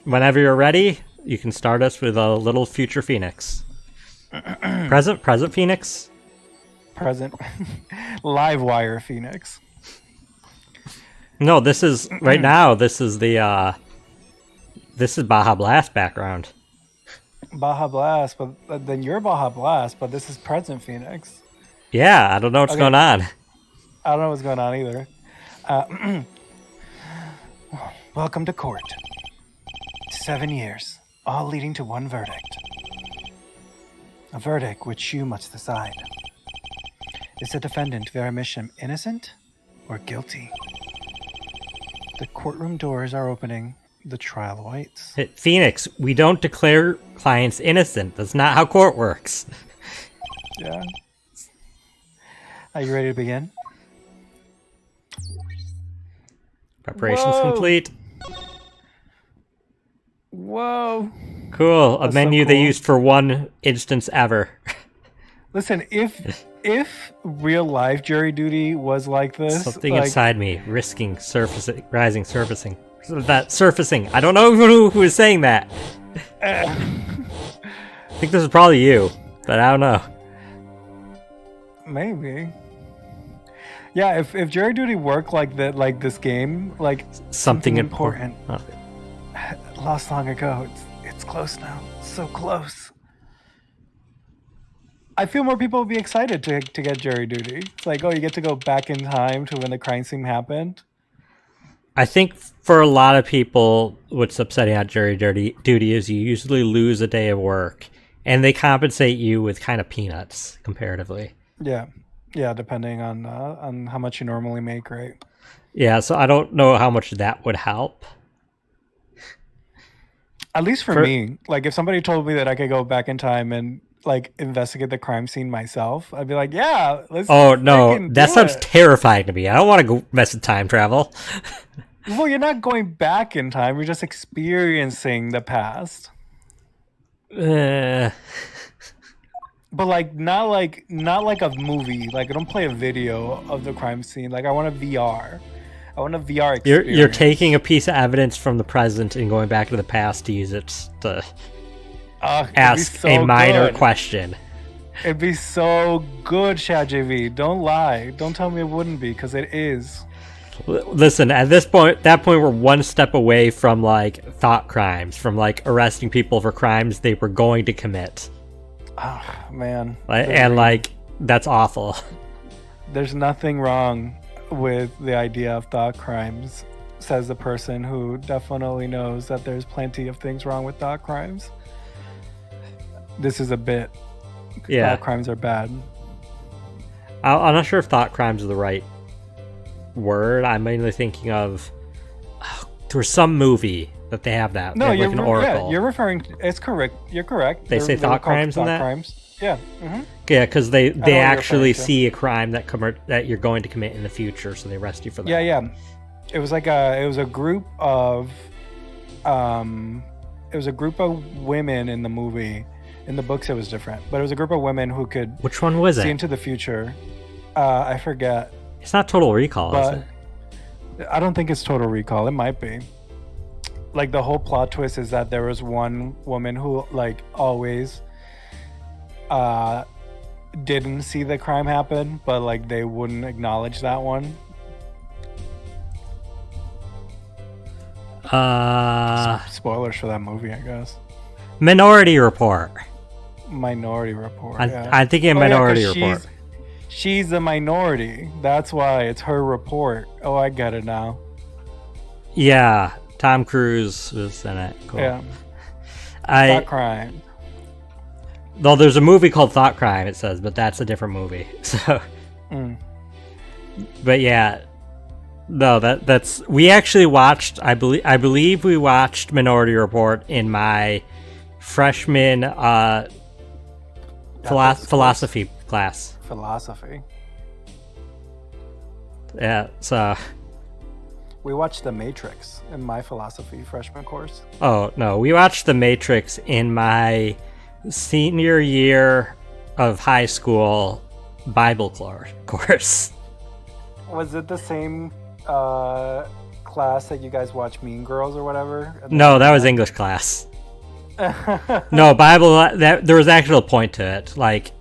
Whenever you're ready, you can start us with a little future Phoenix. Present Phoenix? Present. Live wire Phoenix. No, this is, right now, this is the, this is Baja Blast background. Baja Blast, but then you're Baja Blast, but this is present Phoenix. Yeah, I don't know what's going on. I don't know what's going on either. Welcome to court. 7 years, all leading to one verdict. A verdict which you must decide. Is the defendant Veramisham innocent or guilty? The courtroom doors are opening. The trial awaits. Phoenix, we don't declare clients innocent. That's not how court works. Yeah. Are you ready to begin? Preparations complete. Whoa. Cool. That's A menu so they cool. used for one instance ever. Listen, if real life jury duty was like this, Something inside me risking surfacing, rising, surfacing. That surfacing. I don't know who is saying that. I think this is probably you, but I don't know. maybe. Yeah, if jury duty worked like that, like this game, like Something important. lost long ago. It's close now. So close. I feel more people would be excited to get jury duty. It's like, oh, you get to go back in time to when the crime scene happened. I think for a lot of people, what's upsetting about jury duty is you usually lose a day of work, and they compensate you with kind of peanuts comparatively. Yeah, depending on how much you normally make, right? Yeah, so I don't know how much that would help. At least for me, like if somebody told me that I could go back in time and like investigate the crime scene myself, I'd be like, yeah, let's. Oh no, freaking that do sounds it. terrifying to me. I don't want to go mess with time travel. Well, you're not going back in time. You're just experiencing the past. Uh, But like not like a movie. Like I don't play a video of the crime scene. Like I want a VR. I want a VR experience. you're taking a piece of evidence from the present and going back to the past to use it to It'd be ask so a minor good. question. It'd be so good, ChatGPT. Don't lie. Don't tell me it wouldn't be, because it is. Listen, at that point, we're one step away from like thought crimes, from like arresting people for crimes they were going to commit. Oh man. Like that's awful. There's nothing wrong with the idea of thought crimes, says the person who definitely knows that there's plenty of things wrong with thought crimes. This is a bit. Yeah, Thought crimes are bad. I'm not sure if thought crimes are the right word. I'm mainly thinking of there was some movie that they have that. No, they have, like, an oracle. Yeah, you're referring. It's correct. You're correct. They say were thought called crimes in thought that? crimes. Yeah. Mm-hmm. Yeah, because they what you're actually referring to. see a crime that you're going to commit in the future, so they arrest you for that. Yeah. It was like it was a group of women in the movie. In the books, it was different, but it was a group of women who could Which one was see it? into the future. I forget, It's not Total Recall, is but it? I don't think it's Total Recall. It might be. Like the whole plot twist is that there was one woman who like always didn't see the crime happen, but like they wouldn't acknowledge that one. Spoilers for that movie, I guess. Minority Report. Minority Report. Yeah. I'm thinking of Minority 'cause Report. She's a minority. That's why it's her report. Oh, I get it now. Yeah, Tom Cruise was in it. Cool. Yeah. Thought crime. Though there's a movie called Thought Crime, it says, but that's a different movie. So, But yeah, no, that's we actually watched. I believe we watched Minority Report in my freshman philosophy class. Philosophy. Yeah, so. We watched The Matrix in my philosophy freshman course. Oh no, we watched The Matrix in my senior year of high school Bible course. Was it the same class that you guys watch Mean Girls or whatever? No, that was English class. No, Bible. There was actual point to it. Like,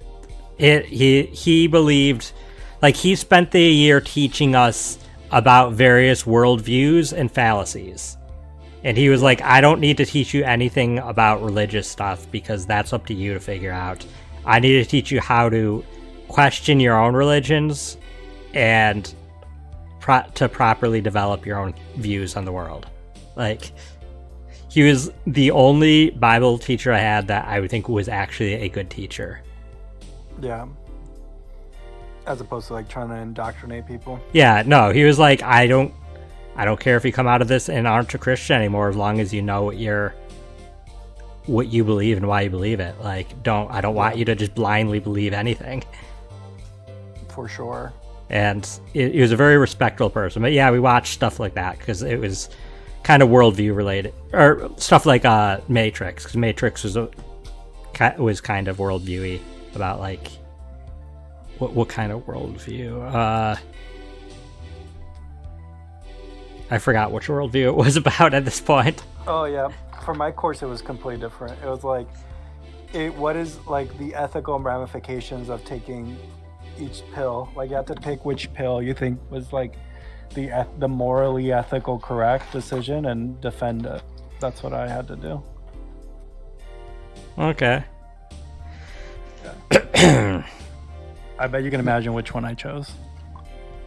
he believed, like he spent the year teaching us about various worldviews and fallacies, and he was like, I don't need to teach you anything about religious stuff because that's up to you to figure out. I need to teach you how to question your own religions and to properly develop your own views on the world. Like, he was the only Bible teacher I had that I would think was actually a good teacher. Yeah. As opposed to like trying to indoctrinate people. Yeah, no, he was like, I don't care if you come out of this and aren't a Christian anymore, as long as you know what you believe and why you believe it. Like, I don't want you to just blindly believe anything. For sure. And he was a very respectful person. But yeah, we watched stuff like that because it was kind of worldview related, or stuff like Matrix, because Matrix was kind of worldviewy about like what kind of worldview. I forgot which worldview it was about at this point. Oh yeah, for my course it was completely different. It was like, what is like the ethical ramifications of taking each pill? Like, you have to pick which pill you think was like the morally ethical correct decision and defend it. That's what I had to do. Okay. Yeah. I bet you can imagine which one I chose.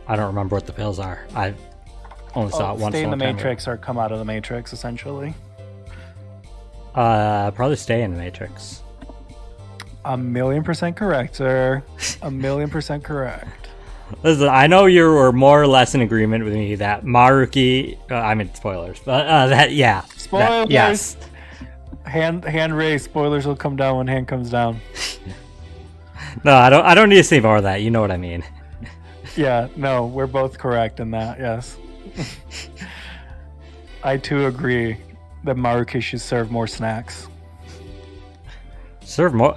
I don't remember what the pills are. I only saw it once. Stay in the Matrix or come out of the Matrix, essentially. Probably stay in the Matrix. 1,000,000% correct, sir. 1,000,000% correct. Listen, I know you were more or less in agreement with me that Maruki. I mean, spoilers, but yeah. Spoilers. Yes. Hand raised. Spoilers will come down when hand comes down. No, I don't need to say more of that. You know what I mean. Yeah. No, we're both correct in that. Yes. I too agree that Maruki should serve more snacks. Serve more?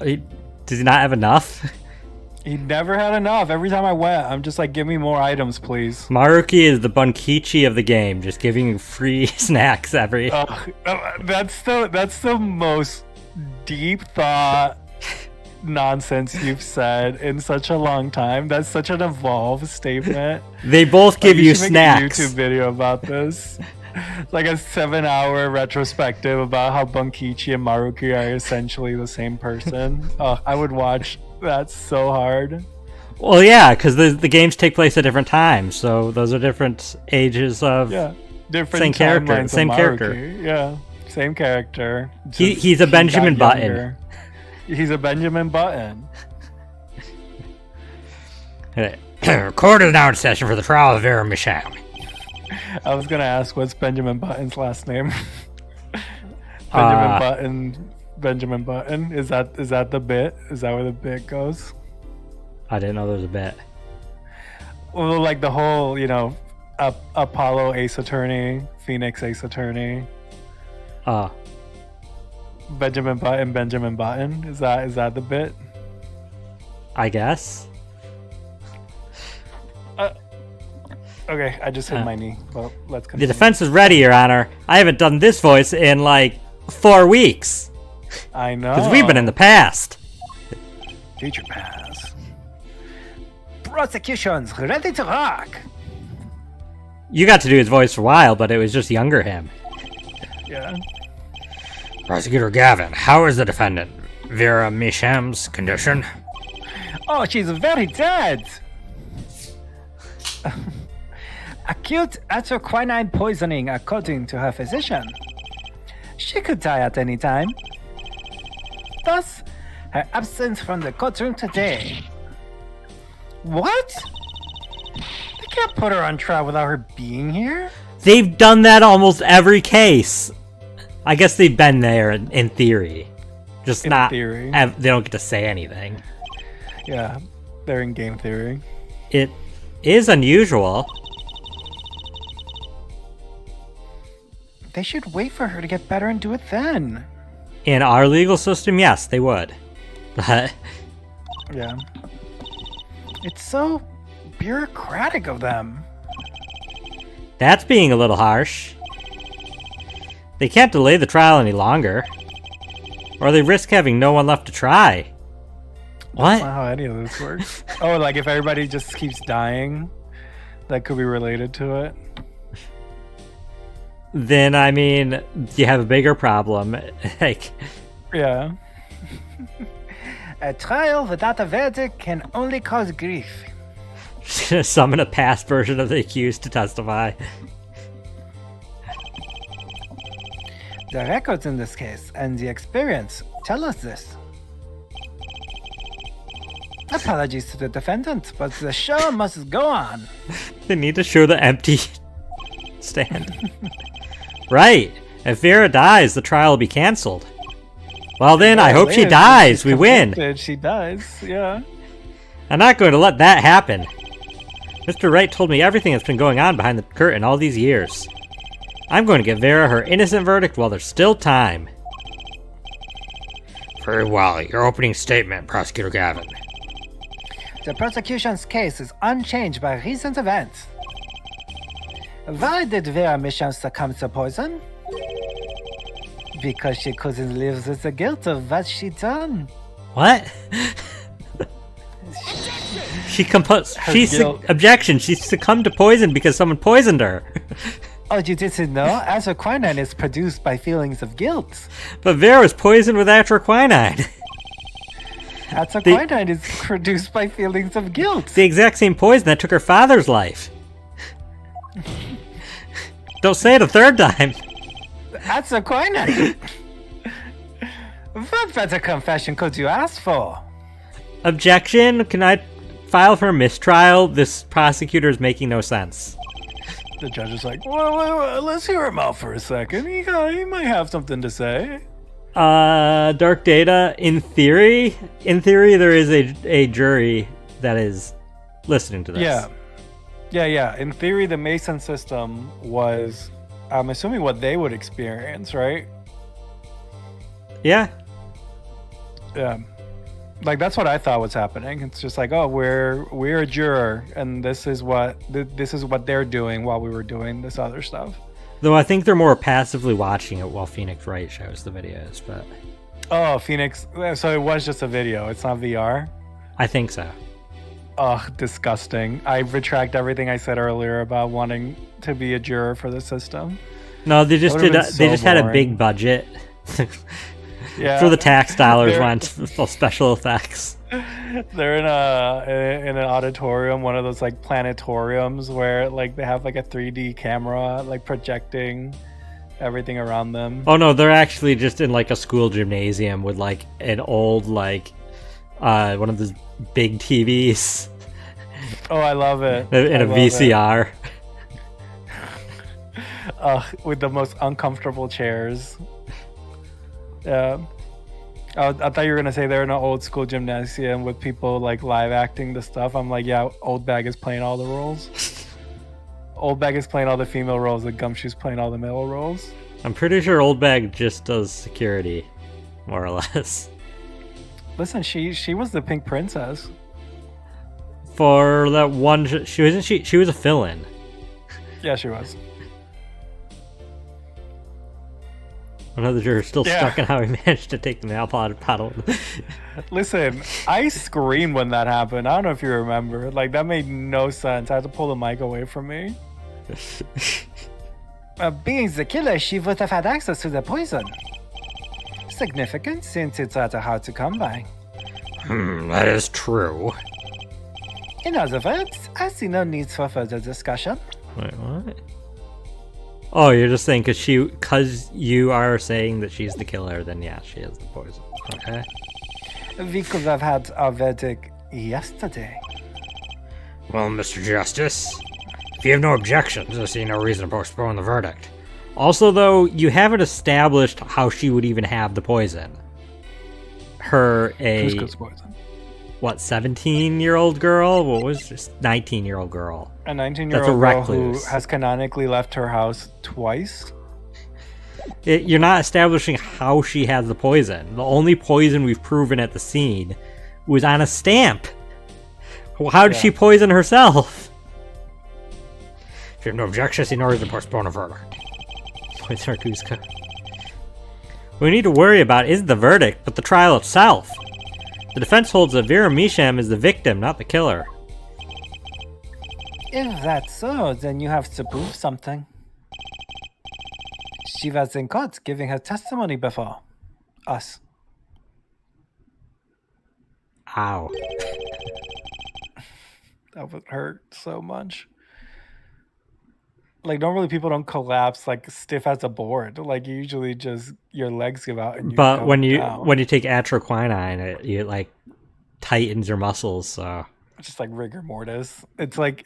Does he not have enough? He never had enough. Every time I went, I'm just like, give me more items, please. Maruki is the Bunkichi of the game, just giving you free snacks every... That's the most deep thought nonsense you've said in such a long time. That's such an evolved statement. They both give you snacks. Make a YouTube video about this. Like a 7-hour retrospective about how Bunkichi and Maruki are essentially the same person. I would watch that so hard. Well, yeah, because the games take place at different times, so those are different ages of different same character. Same character. Yeah, same character. He's a Benjamin Button. He's a Benjamin Button. Court is now in session for the trial of Vera Misham. I was gonna ask, what's Benjamin Button's last name? Benjamin Button. Is that the bit? Is that where the bit goes? I didn't know there was a bit. Well, like the whole, Apollo Ace Attorney, Phoenix Ace Attorney. Benjamin Button. Is that the bit? I guess. Okay, I just hit my knee. Well, let's continue. The defense is ready, Your Honor. I haven't done this voice in like 4 weeks. I know. Because we've been in the past. Future past. Prosecution's ready to rock. You got to do his voice for a while, but it was just younger him. Yeah. Prosecutor Gavin, how is the defendant? Vera Misham's condition? Oh, she's very dead. Acute atroquinine poisoning, according to her physician. She could die at any time. Thus, her absence from the courtroom today. What? They can't put her on trial without her being here? They've done that almost every case. I guess they've been there in theory. Just in not theory. They don't get to say anything. Yeah, they're in game theory. It is unusual. They should wait for her to get better and do it then. In our legal system, yes, they would. But yeah. It's so bureaucratic of them. That's being a little harsh. They can't delay the trial any longer, or they risk having no one left to try. What? That's not how any of this works. Oh, like if everybody just keeps dying, that could be related to it. Then, I mean, you have a bigger problem. Like, yeah. A trial without a verdict can only cause grief. just gonna summon a past version of the accused to testify. The records in this case and the experience tell us this. Apologies to the defendant, but the show must go on. They need to show the empty stand. Right. If Vera dies, the trial will be cancelled. Well then, I hope she dies. We win. She dies, yeah. I'm not going to let that happen. Mr. Wright told me everything that's been going on behind the curtain all these years. I'm going to give Vera her innocent verdict while there's still time. Very well. Your opening statement, Prosecutor Gavin. The prosecution's case is unchanged by recent events. Why did Vera Mission succumb to poison? Because she couldn't live with the guilt of what she done. What? Objection. She succumbed to poison because someone poisoned her. Oh, you didn't know? Azoquinine is produced by feelings of guilt. But Vera was poisoned with atroquinine. Azoquinine is produced by feelings of guilt. The exact same poison that took her father's life. Don't say it a third time. Azoquinine. What better confession could you ask for? Objection. Can I file for a mistrial? This prosecutor is making no sense. The judge is like, well, let's hear him out for a second. He might have something to say. Dark Data, in theory, there is a jury that is listening to this. Yeah. In theory, the Mason system was, I'm assuming, what they would experience, right? Yeah. Yeah. Like, that's what I thought was happening. It's just like, oh, we're a juror, and this is what they're doing while we were doing this other stuff. Though I think they're more passively watching it while Phoenix Wright shows the videos, but... Oh, Phoenix... So it was just a video. It's not VR? I think so. Ugh, disgusting. I retract everything I said earlier about wanting to be a juror for the system. No, they just had a big budget. Yeah. So the tax dollars went for special effects. They're in an auditorium, one of those like planetariums where like they have like a 3D camera like projecting everything around them. Oh no, they're actually just in like a school gymnasium with like an old like one of those big TVs. Oh, I love it. In a VCR. With the most uncomfortable chairs. Yeah. I thought you were gonna say they're in an old school gymnasium with people like live acting the stuff. I'm like, yeah, Old Bag is playing all the roles. Old Bag is playing all the female roles, and Gumshoe's playing all the male roles. I'm pretty sure Old Bag just does security, more or less. Listen, she was the Pink Princess. For that one, she was a fill-in. Yeah, she was. Another juror still stuck on how he managed to take the nail bottle. Listen, I screamed when that happened. I don't know if you remember. Like, that made no sense. I had to pull the mic away from me. Being the killer, she would have had access to the poison. Significant, since it's rather hard to come by. That is true. In other words, I see no need for further discussion. Wait, what? Oh, you're just saying because you are saying that she's the killer, then yeah, she is the poison. Okay. We could have had our verdict yesterday. Well, Mr. Justice, if you have no objections, I see no reason to postpone the verdict. Also, though, you haven't established how she would even have the poison. Who's poison? What, 17-year-old girl? What was this 19-year-old girl? A 19-year-old girl who has canonically left her house twice? You're not establishing how she has the poison. The only poison we've proven at the scene was on a stamp. How did she poison herself? If you have no objections, in order to postpone a verdict. Poison Cusco. What we need to worry about isn't the verdict, but the trial itself. The defense holds that Vera Misham is the victim, not the killer. If that's so, then you have to prove something. She was in court giving her testimony before us. Ow. That would hurt so much. Like, normally people don't collapse like stiff as a board. Like, usually just your legs give out and you But go when you down. when you take atroquinine, it like tightens your muscles. So It's just like rigor mortis. It's like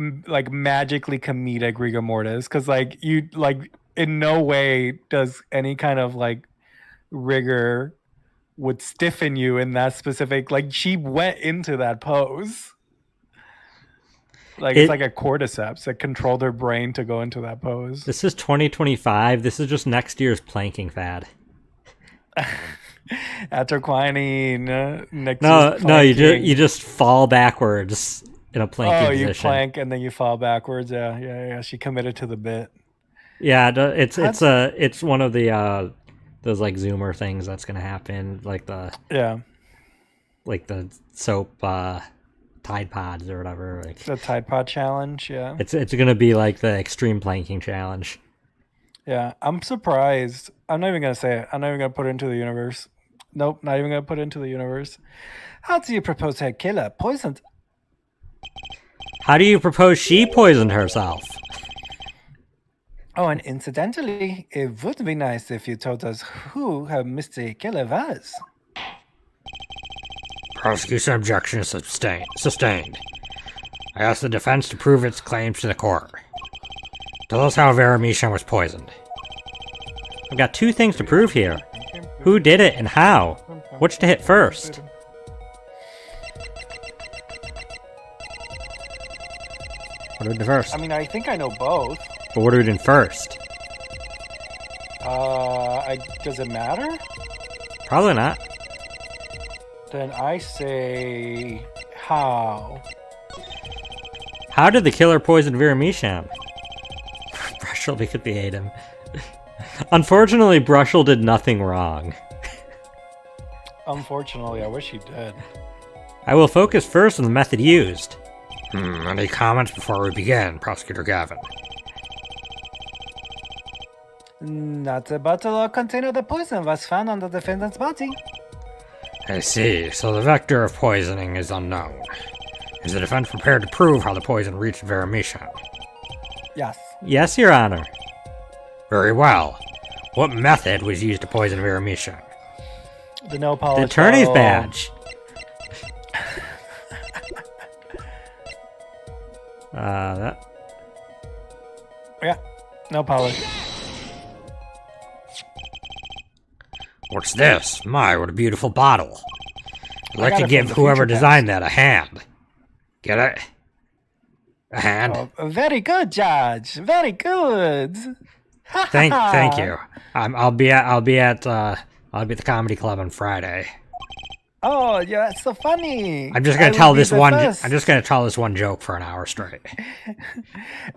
magically comedic rigor mortis, because like you like in no way does any kind of like rigor would stiffen you in that specific. Like, she went into that pose. Like, it's like a cordyceps that controlled her brain to go into that pose. This is 2025. This is just next year's planking fad. Atroquinine. No, you just fall backwards in a planking position. Oh, you plank and then you fall backwards. Yeah. She committed to the bit. Yeah, it's one of the those like Zoomer things that's gonna happen, like the soap Tide Pods or whatever. Like the Tide Pod challenge. Yeah, it's gonna be like the extreme planking challenge. Yeah, I'm surprised. I'm not even gonna say it. I'm not even gonna put it into the universe. Nope, not even gonna put it into the universe. How do you propose her killer poisoned? How do you propose she poisoned herself? Oh, and incidentally, it would be nice if you told us who her mystery killer was. Prosecution objection is sustained. I ask the defense to prove its claims to the court. Tell us how Vera Misham was poisoned. I've got two things to prove here. Who did it and how? Which to hit first? What are we doing first? I mean, I think I know both. But what are we doing first? Does it matter? Probably not. Then I say how. How did the killer poison Vera Misham? Brushel, because we hate him. Unfortunately, Brushel did nothing wrong. Unfortunately, I wish he did. I will focus first on the method used. Any comments before we begin, Prosecutor Gavin? Not a bottle or container of the poison was found on the defendant's body. I see. So the vector of poisoning is unknown. Is the defense prepared to prove how the poison reached Vera Misham? Yes. Yes, Your Honor. Very well. What method was used to poison Vera Misham? The nail polish. The attorney's badge. That. Yeah, no polish. What's this? My, what a beautiful bottle. I'd like to got it give from the whoever Future designed that a hand. Get it? A hand? Oh, very good, Judge. Very good. Thank you. I'll be at the comedy club on Friday. Oh, yeah, that's so funny. I'm just gonna tell this one joke for an hour straight.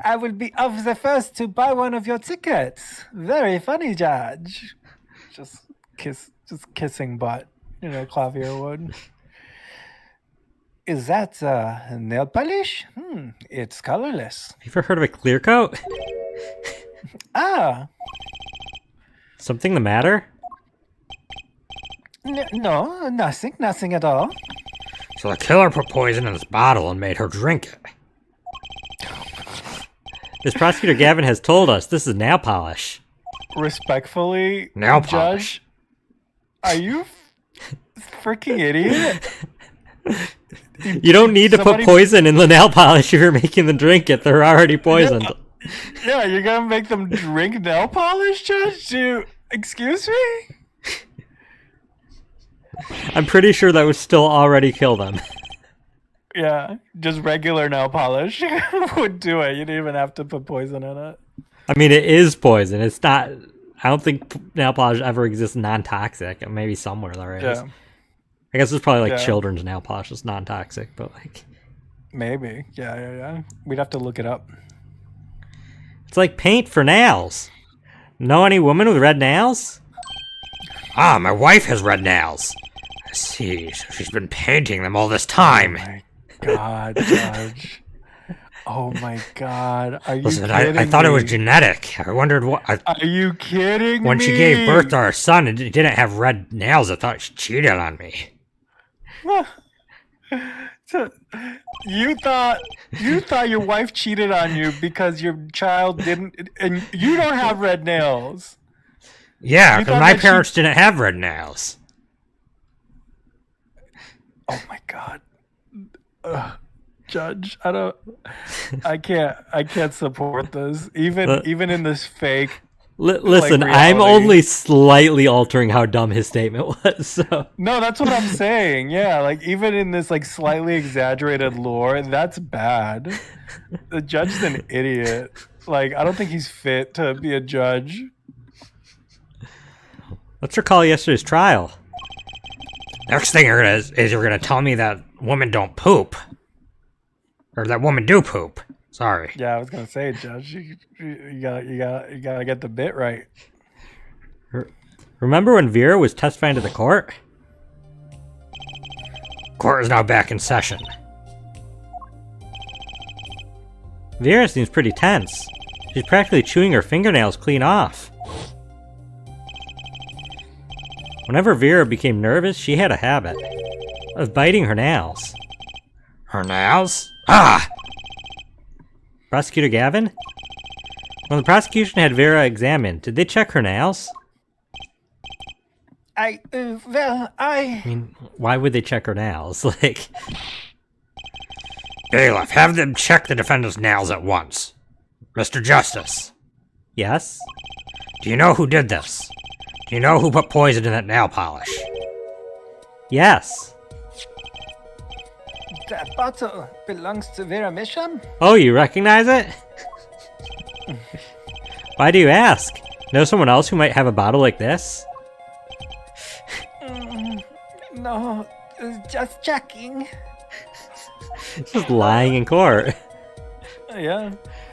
I will be of the first to buy one of your tickets. Very funny, Judge. Just kissing butt, Clavier would. Is that nail polish? It's colorless. You ever heard of a clear coat? Something the matter? No, nothing at all. So the killer put poison in this bottle and made her drink it. As Prosecutor Gavin has told us, this is nail polish. Respectfully, nail Judge, polish. Are you freaking idiot? You don't need to put poison in the nail polish if you're making them drink it. They're already poisoned. Yeah, you're gonna make them drink nail polish, Judge? Excuse me? I'm pretty sure that would still already kill them. Yeah, just regular nail polish would do it. You didn't even have to put poison in it. I mean, it is poison. It's not... I don't think nail polish ever exists non-toxic. Maybe somewhere there is. Yeah. I guess it's probably like children's nail polish is non-toxic, but like... Maybe. Yeah. We'd have to look it up. It's like paint for nails. Know any woman with red nails? Ah, my wife has red nails. I see. So she's been painting them all this time. Oh my God, Judge. Oh my God. Are you Listen, kidding I thought it was me? genetic. I wondered what. Are you kidding When me? she gave birth to our son and didn't have red nails, I thought she cheated on me. So, you thought your wife cheated on you because your child didn't, and you don't have red nails. Yeah, You because thought my that parents didn't have red nails. Oh my God. Judge, I can't support this. Even in this fake. Listen, like, I'm reality. only slightly altering how dumb his statement was. So. No, that's what I'm saying. Yeah, like even in this like slightly exaggerated lore, that's bad. The judge is an idiot. Like I don't think he's fit to be a judge. Let's recall yesterday's trial. Next thing you're gonna tell me that women don't poop, or that women do poop. Sorry. Yeah, I was gonna say, Judge, you gotta get the bit right. Remember when Vera was testifying to the court? Court is now back in session. Vera seems pretty tense. She's practically chewing her fingernails clean off. Whenever Vera became nervous, she had a habit of biting her nails. Her nails? Ah! Prosecutor Gavin? When the prosecution had Vera examined, did they check her nails? I mean, why would they check her nails? Like... Bailiff, have them check the defendant's nails at once. Mr. Justice. Yes? Do you know who did this? Do you know who put poison in that nail polish? Yes. That bottle belongs to Vera Misham? Oh, you recognize it? Why do you ask? Know someone else who might have a bottle like this? No, just checking. Just lying in court. Yeah.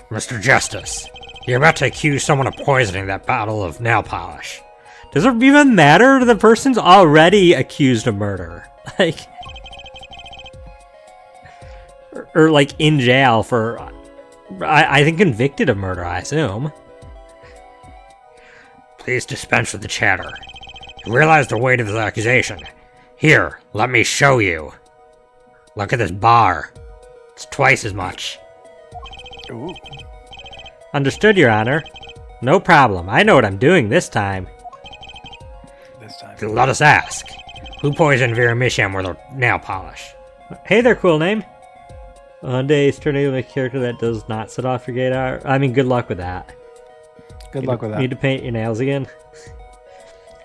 Mr. Justice, you're about to accuse someone of poisoning that bottle of nail polish. Does it even matter? The person's already accused of murder. Like... Or like, in jail for... I think convicted of murder, I assume. Please dispense with the chatter. You realize the weight of this accusation. Here, let me show you. Look at this bar. It's twice as much. Ooh. Understood, Your Honor. No problem. I know what I'm doing this time. This time. Let us ask. Who poisoned Vera Misham with her nail polish? Hey there, cool name. One day he's turning into a character that does not set off your gator. I mean, good luck with that. Good luck with that. Need to paint your nails again?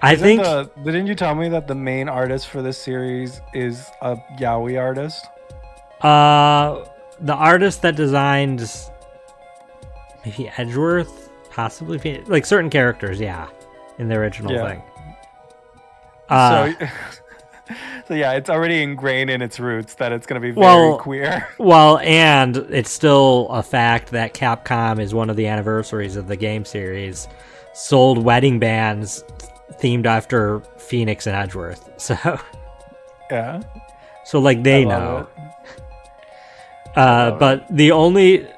I think... Didn't you tell me that the main artist for this series is a yaoi artist? The artist that designed... Maybe Edgeworth? Possibly? Like, certain characters, yeah. In the original thing. So yeah, it's already ingrained in its roots that it's going to be very queer. Well, and it's still a fact that Capcom is one of the anniversaries of the game series. Sold wedding bands themed after Phoenix and Edgeworth. So yeah. So like they know. But the only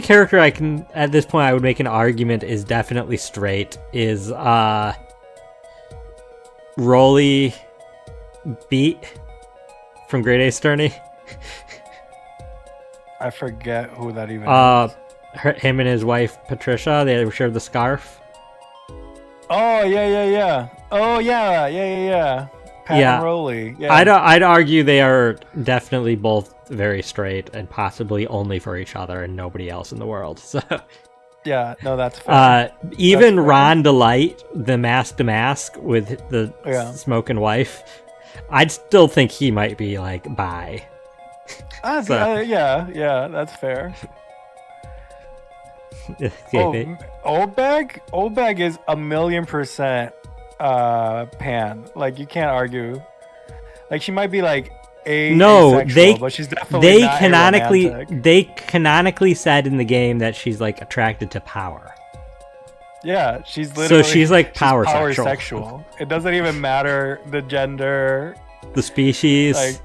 character I can at this point I would make an argument is definitely straight is Rolly Beat from Great Ace Attorney. I forget who that even is. Him and his wife Patricia, they shared the scarf. Oh yeah. Oh yeah. Pat and Rolly. Yeah. I'd argue they are definitely both very straight and possibly only for each other and nobody else in the world. So yeah, no, that's fair. Even that's Ron Delight, the mask to mask with the smoking wife, I'd still think he might be like bi. Yeah, that's fair. Oldbag is 1,000,000% pan. Like you can't argue. Like she might be like asexual, but she's definitely not aromantic. they canonically said in the game that she's like attracted to power. Yeah, she's literally she's like power sexual. It doesn't even matter the gender, the species. Like,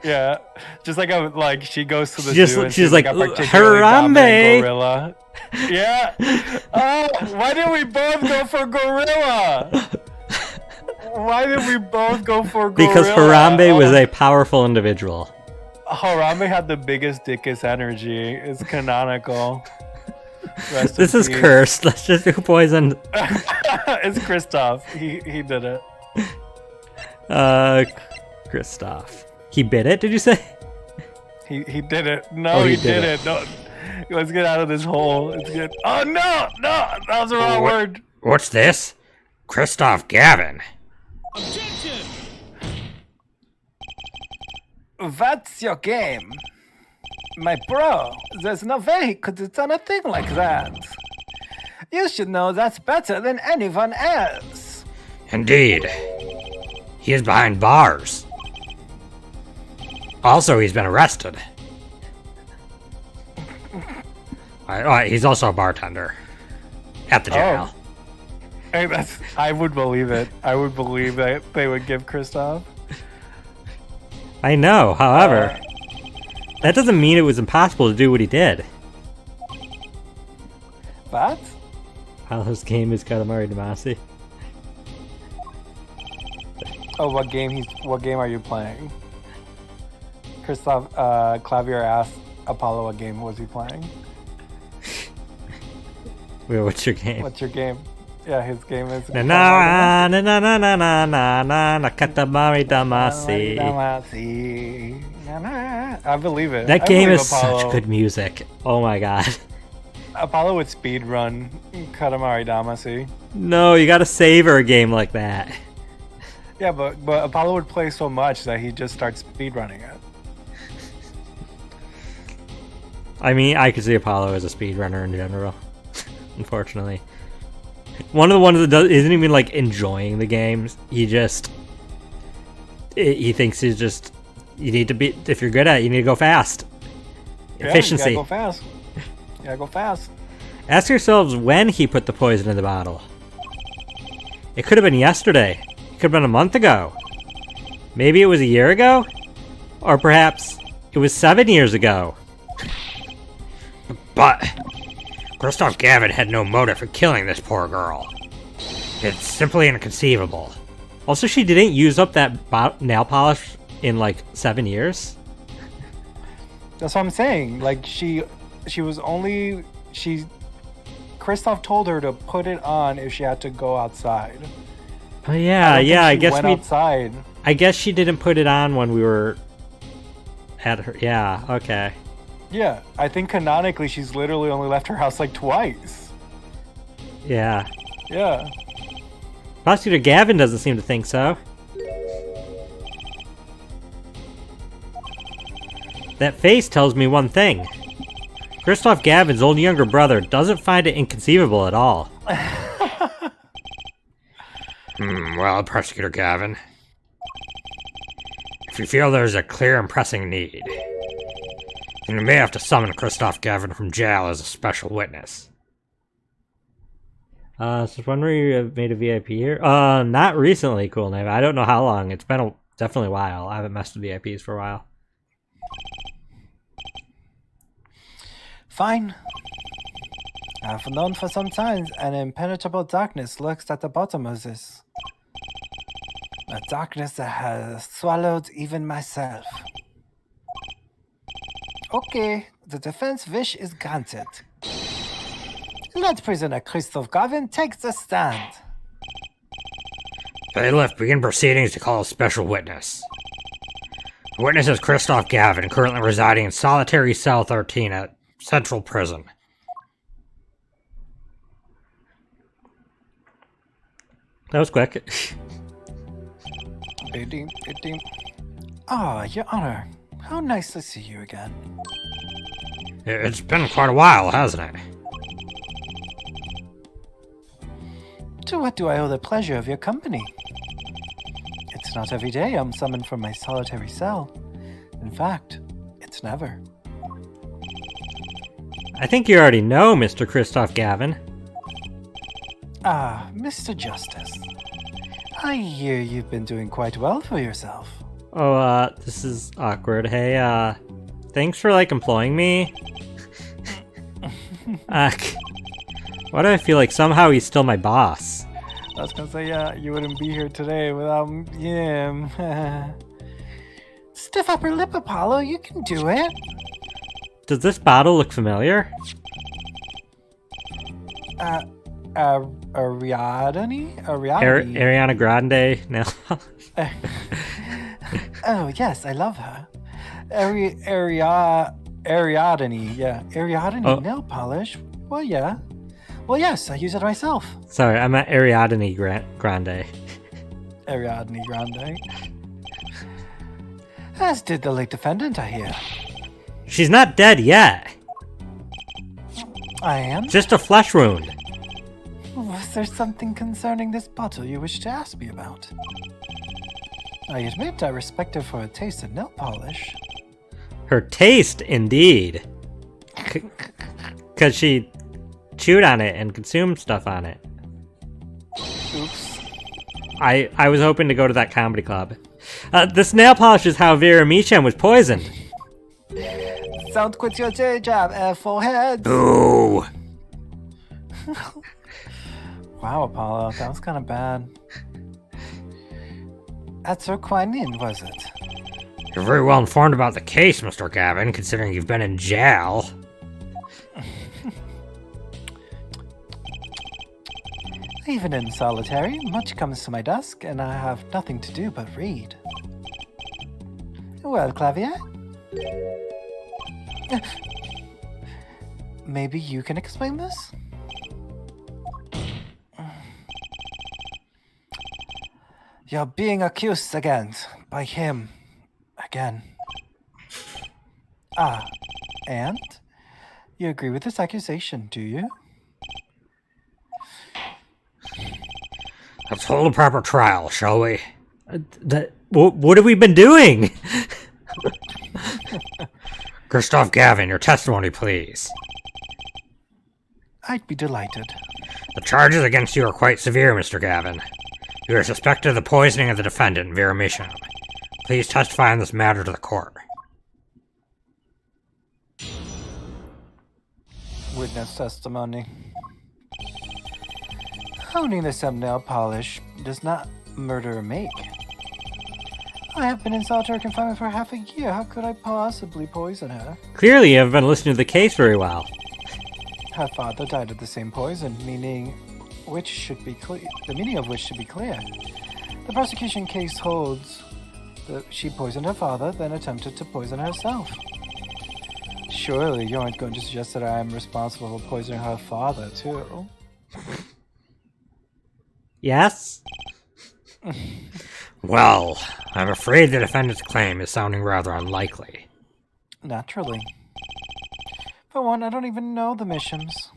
yeah, just like she goes to the zoo and she's like a particularly dominant Harambe. gorilla. Yeah. Why did we both go for gorilla? Why did we both go for gorilla? Because Harambe was a powerful individual. Harambe had the biggest dickest energy. It's canonical. This is cursed. Let's just do poison. It's Kristoff. He did it. Kristoff. He bit it, did you say? He did it. No, he did it. No. Let's get out of this hole. It's good. Oh, no! No! That was the wrong word. What's this? Kristoff Gavin. Objection! What's your game? My bro, there's no way he could have done a thing like that. You should know that's better than anyone else. Indeed. He is behind bars. Also, he's been arrested. He's also a bartender at the jail. Hey, I would believe it. I would believe that they would give Kristoff. I know, however, that doesn't mean it was impossible to do what he did. What? Paolo's game is Katamari Damacy. Oh, what game are you playing? Kristoff Clavier asked Apollo what game was he playing. Wait, what's your game? What's your game? Yeah, his game is Katamari Damacy. I believe it. That game is such good music. Oh my god. Apollo would speedrun Katamari Damacy. No, you gotta savor a game like that. Yeah, but Apollo would play so much that he just starts speedrunning it. I mean, I could see Apollo as a speedrunner in general. Unfortunately, one of the ones that isn't even like enjoying the games. He thinks he's just. You need to be, if you're good at it, you need to go fast. Efficiency. You gotta go fast. Ask yourselves when he put the poison in the bottle. It could have been yesterday. It could have been a month ago. Maybe it was a year ago, or perhaps it was 7 years ago. But Kristoff Gavin had no motive for killing this poor girl. It's simply inconceivable. Also, she didn't use up that nail polish in like 7 years. That's what I'm saying. Like Kristoff told her to put it on if she had to go outside. Oh yeah, I guess went outside. I guess she didn't put it on when we were at her. Yeah, okay. Yeah, I think canonically she's literally only left her house like twice. Yeah. Yeah. Prosecutor Gavin doesn't seem to think so. That face tells me one thing. Kristoff Gavin's old younger brother doesn't find it inconceivable at all. Well, Prosecutor Gavin, if you feel there's a clear and pressing need, then you may have to summon Kristoff Gavin from jail as a special witness. So wondering if you have made a VIP here? Not recently, Cool Name. I don't know how long. It's been definitely a while. I haven't messed with VIPs for a while. Fine. I've known for some time an impenetrable darkness lurks at the bottom of this. A darkness that has swallowed even myself. Okay, the defense wish is granted. Let prisoner Kristoff Gavin take the stand. Bailiff, begin proceedings to call a special witness. The witness is Kristoff Gavin, currently residing in solitary cell 13 at Central Prison. That was quick. Your Honor. How nice to see you again. It's been quite a while, hasn't it? To what do I owe the pleasure of your company? It's not every day I'm summoned from my solitary cell. In fact, it's never. I think you already know, Mr. Christoph Gavin. Ah, Mr. Justice. I hear you've been doing quite well for yourself. Oh, this is awkward. Hey, thanks for, employing me. Why do I feel like somehow he's still my boss? I was gonna say, yeah, you wouldn't be here today without him. Stiff upper lip, Apollo, you can do it. Does this bottle look familiar? Ariadne? Ariana Grande? No. Oh, yes, I love her. Ariadne, yeah. Ariadne nail polish? Well, yeah. Well, yes, I use it myself. Sorry, I'm at Ariadne Grande. Ariadne Grande. As did the late defendant, I hear. She's not dead yet. I am? Just a flesh wound. Was there something concerning this bottle you wish to ask me about? I admit I respect her for her taste in nail polish. Her taste, indeed. Because she chewed on it and consumed stuff on it. Oops. I was hoping to go to that comedy club. This nail polish is how Vera Meacham was poisoned. Don't quit your day job, forehead. Ooh. Wow, Apollo, that was kind of bad. That's her quinine, was it? You're very well informed about the case, Mr. Gavin, considering you've been in jail. Even in solitary, much comes to my desk, and I have nothing to do but read. Well, Clavier? Maybe you can explain this? You're being accused again, by him. Again. Ah, and? You agree with this accusation, do you? Let's hold a proper trial, shall we? What have we been doing? Christoph Gavin, your testimony, please. I'd be delighted. The charges against you are quite severe, Mr. Gavin. You are suspected of the poisoning of the defendant, Vera Meacham. Please testify on this matter to the court. Witness testimony. Owning the same nail polish does not murder make. I have been in solitary confinement for half a year. How could I possibly poison her? Clearly, you haven't been listening to the case very well. Her father died of the same poison, meaning which should be clear. The meaning of which should be clear. The prosecution case holds that she poisoned her father, then attempted to poison herself. Surely you aren't going to suggest that I am responsible for poisoning her father, too. Yes? Well, I'm afraid the defendant's claim is sounding rather unlikely. Naturally. For one, I don't even know the Meachams.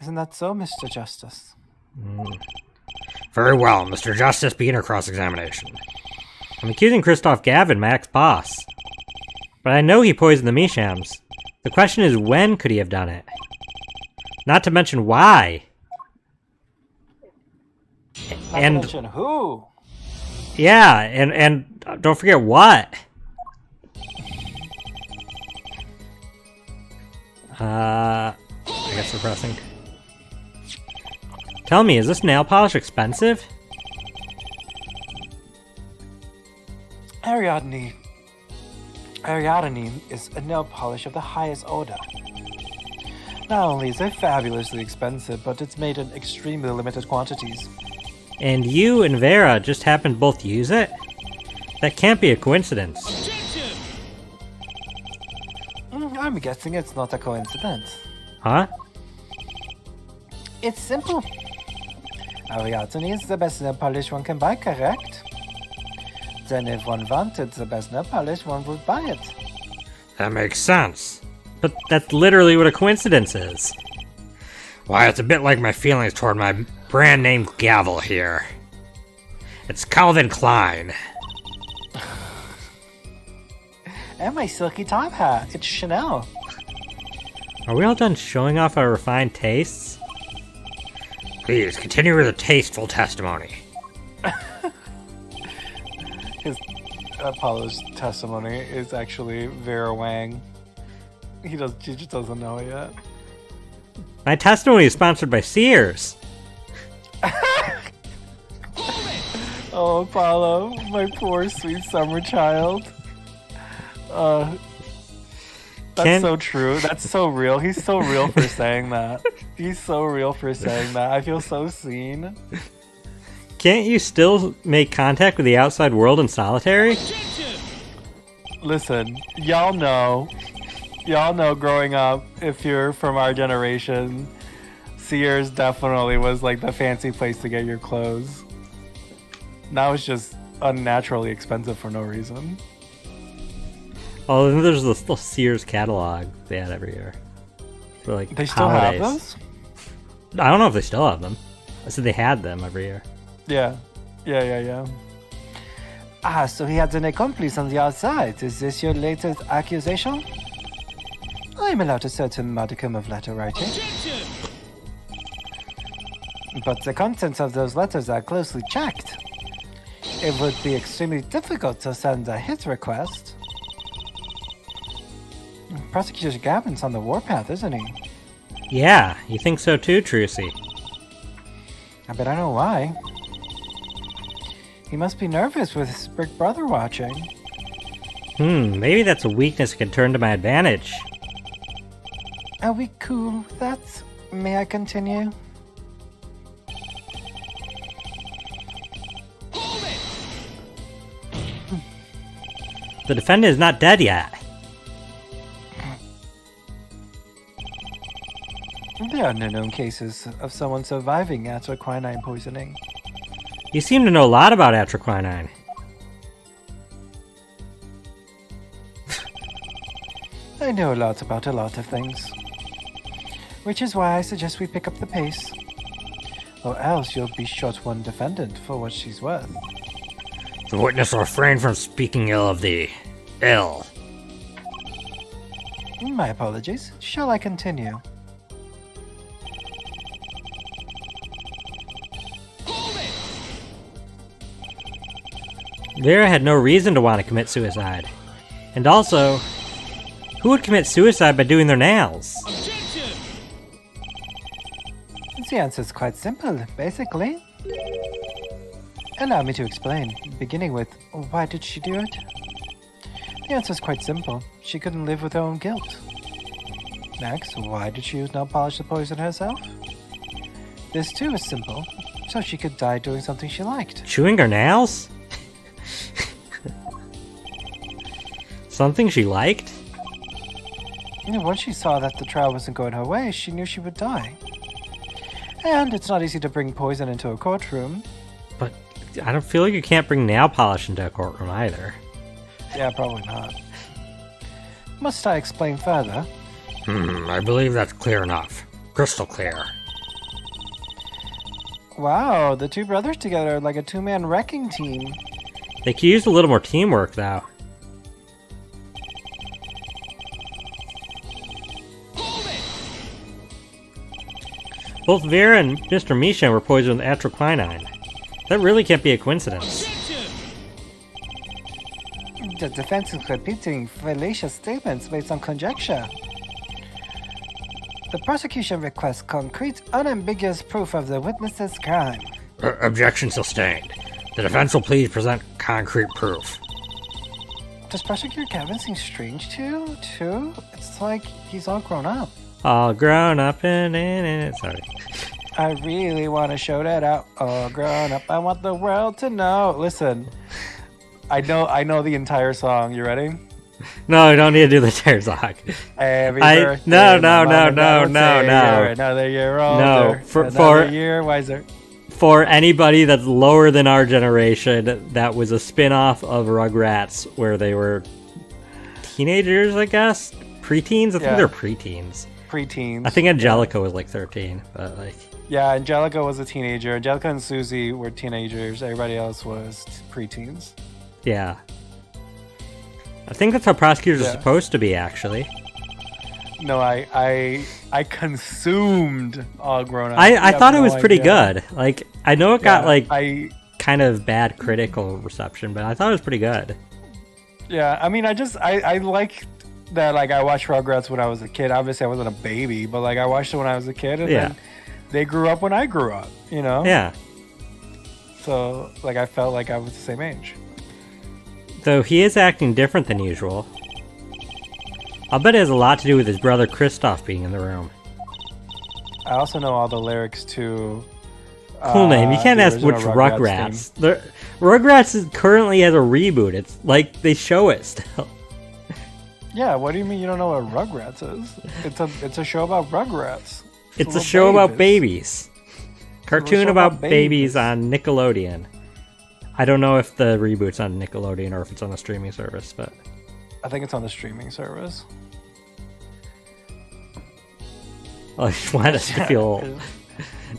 Isn't that so, Mr. Justice? Very well, Mr. Justice, begin your cross-examination. I'm accusing Christoph Gavin, my ex-boss. But I know he poisoned the Meachams. The question is, when could he have done it? Not to mention why. Not to mention who? Yeah, and don't forget what. I guess we're pressing. Tell me, is this nail polish expensive? Ariadne is a nail polish of the highest order. Not only is it fabulously expensive, but it's made in extremely limited quantities. And you and Vera just happen to both use it? That can't be a coincidence. Objection! I'm guessing it's not a coincidence. Huh? It's simple. Ariadne is the best nail polish one can buy, correct? Then if one wanted the best nail polish, one would buy it. That makes sense. But that's literally what a coincidence is. Why, it's a bit like my feelings toward my brand name gavel here. It's Calvin Klein. And my silky top hat. It's Chanel. Are we all done showing off our refined tastes? Please, continue with the tasteful testimony. His Apollo's testimony is actually Vera Wang. He just doesn't know it yet. My testimony is sponsored by Sears. Oh, Apollo, my poor sweet summer child. That's so true. That's so real. He's so real for saying that. He's so real for saying that. I feel so seen. Can't you still make contact with the outside world in solitary? Listen, y'all know growing up, if you're from our generation, Sears definitely was like the fancy place to get your clothes. Now it's just unnaturally expensive for no reason. Oh, then there's the Sears catalog they had every year. For like They still holidays. have those? I don't know if they still have them. I said they had them every year. Yeah. Ah, so he had an accomplice on the outside. Is this your latest accusation? I'm allowed a certain modicum of letter writing. Objection! But the contents of those letters are closely checked. It would be extremely difficult to send a hit request. Prosecutor Gavin's on the warpath, isn't he? Yeah, you think so too, Trucy? I bet I know why. He must be nervous with his big brother watching. Maybe that's a weakness I can turn to my advantage. Are we cool with that? May I continue? Hold it! The defendant is not dead yet. There are no known cases of someone surviving atroquinine poisoning. You seem to know a lot about atroquinine. I know a lot about a lot of things. Which is why I suggest we pick up the pace. Or else you'll be short one defendant for what she's worth. The witness will refrain from speaking ill of the ill. My apologies. Shall I continue? Hold it! Vera had no reason to want to commit suicide. And also, who would commit suicide by doing their nails? Objection! The answer is quite simple, basically. Allow me to explain, beginning with, why did she do it? The answer is quite simple. She couldn't live with her own guilt. Next, why did she use nail polish to poison herself? This too is simple, so she could die doing something she liked. Chewing her nails? Something she liked? Once she saw that the trial wasn't going her way, she knew she would die. And it's not easy to bring poison into a courtroom. But I don't feel like you can't bring nail polish into a courtroom either. Yeah, probably not. Must I explain further? I believe that's clear enough. Crystal clear. Wow, the two brothers together are like a two-man wrecking team. They could use a little more teamwork, though. Hold it! Both Vera and Mr. Misha were poisoned with atroquinine. That really can't be a coincidence. Objection! The defense is repeating fallacious statements based on conjecture. The prosecution requests concrete, unambiguous proof of the witness's crime. Objection sustained. The defense will please present concrete proof. Does Prosecutor Gavin seem strange to you, too? It's like he's all grown up. All grown up in it. Sorry. I really want to show that out. All grown up, I want the world to know. Listen, I know the entire song. You ready? No, you don't need to do the entire song. Every No. Another year older. No, another year wiser. For anybody that's lower than our generation, that was a spin-off of Rugrats where they were teenagers, I guess? Preteens? I think Yeah. they're preteens. Preteens. I think Angelica was like 13, but like... Yeah, Angelica was a teenager. Angelica and Susie were teenagers. Everybody else was preteens. Yeah. I think that's how prosecutors are Yeah. supposed to be, actually. No, I consumed all grown up. I thought it was pretty good. Like, I know it got like I kind of bad critical reception, but I thought it was pretty good. yeah. I mean, I like that. Like, I watched Rugrats when I was a kid. Obviously, I wasn't a baby, but like I watched it when I was a kid, and Yeah. then they grew up when I grew up. You know. Yeah. So like I felt like I was the same age. Though he is acting different than usual. I'll bet it has a lot to do with his brother Kristoff being in the room. I also know all the lyrics to. Cool name. You can't the ask which original Rugrats. Rugrats Currently has a reboot. It's like they show it still. Yeah, what do you mean you don't know what Rugrats is? It's a show about Rugrats. It's a little show about babies. Cartoon show about about babies babies. on Nickelodeon. I don't know if the reboot's on Nickelodeon or if it's on a streaming service, but I think it's on the streaming service. I just wanted us to feel old.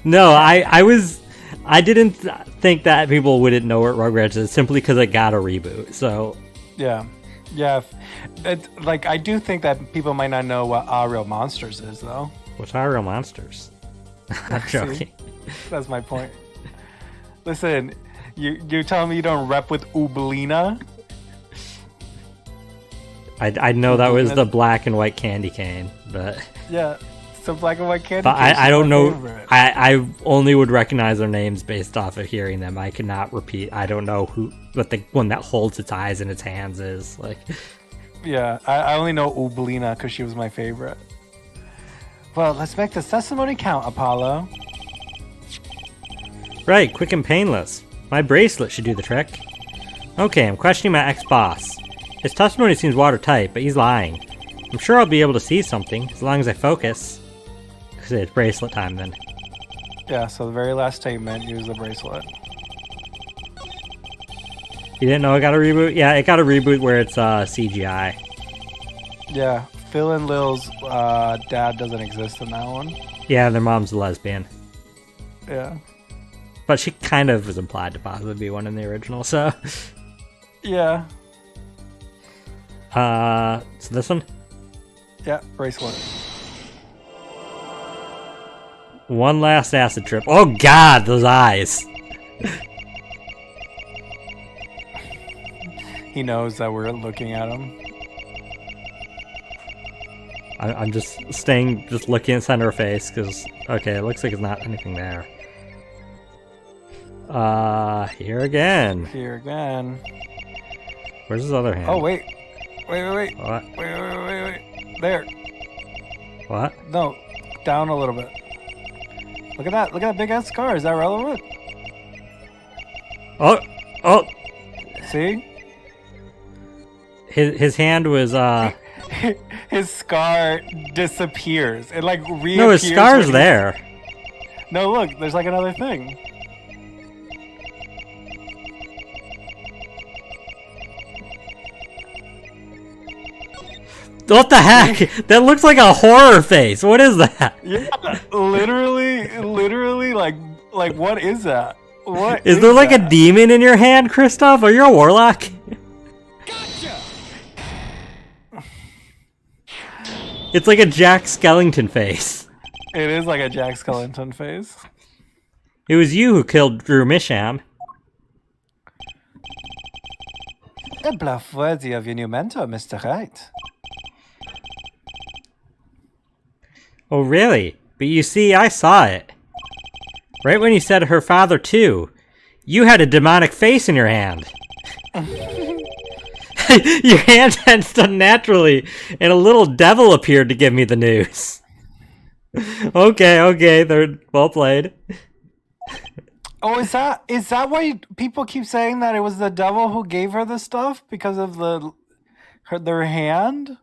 No, I didn't think that people wouldn't know what Rugrats is simply because it got a reboot. So Yeah. Like I do think that people might not know what Our Real Monsters is, though. what's Our Real Monsters? I'm See? joking. That's my point. Listen, you're telling me you don't rep with Ublina? I know that was the black and white candy cane, but Yeah, some black and white candy. but canes I is don't my know. favorite. I only would recognize their names based off of hearing them. I cannot repeat. I don't know what the one that holds its eyes in its hands is like. Yeah, I only know Ublina because she was my favorite. Well, let's make the testimony count, Apollo. Right, quick and painless. My bracelet should do the trick. Okay, I'm questioning my ex-boss. His testimony seems watertight, but he's lying. I'm sure I'll be able to see something, as long as I focus. It's bracelet time, then. Yeah, so the very last statement, use the bracelet. You didn't know it got a reboot? Yeah, it got a reboot where it's CGI. Yeah, Phil and Lil's dad doesn't exist in that one. Yeah, their mom's a lesbian. Yeah. But she kind of was implied to possibly be one in the original, so... Yeah. So this one? Yeah, bracelet. One last acid trip. Oh god, those eyes! He knows that we're looking at him. I'm just looking at center of face, because, okay, it looks like it's not anything there. Here again. Here again. Where's his other hand? Oh, wait. Wait. What? Wait. There. What? No, down a little bit. Look at that. Look at that big ass scar. Is that relevant? Oh! See? His hand was, His scar disappears. It like reappears. No, his scar's when he- there. No, look. There's like another thing. What the heck? That looks like a horror face. What is that? Yeah, literally, like what is that? What Is there like that? a demon in your hand, Kristoff? Are you a warlock? Gotcha! It's like a Jack Skellington face. It is like a Jack Skellington face. It was you who killed Drew Misham. A bluff worthy of your new mentor, Mr. Wright. Oh, really? But you see, I saw it. Right when you said her father, too. You had a demonic face in your hand. Your hand tensed unnaturally, and a little devil appeared to give me the news. Okay, they're well played. Oh, is that why people keep saying that it was the devil who gave her the stuff because of their hand?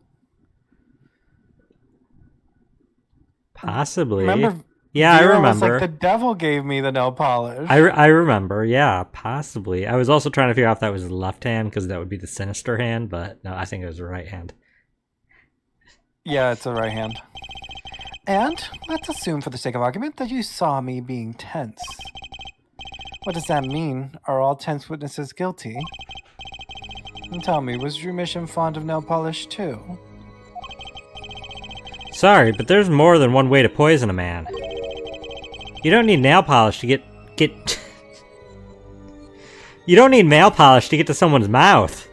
Possibly. Remember? Yeah, I Vera was remember. like, the devil gave me the nail polish. I remember, yeah, possibly. I was also trying to figure out if that was the left hand, because that would be the sinister hand, but no, I think it was the right hand. Yeah, it's a right hand. And let's assume, for the sake of argument, that you saw me being tense. What does that mean? Are all tense witnesses guilty? And tell me, was Drew Mission fond of nail polish too? Sorry, but there's more than one way to poison a man. You don't need nail polish to get... You don't need nail polish to get to someone's mouth.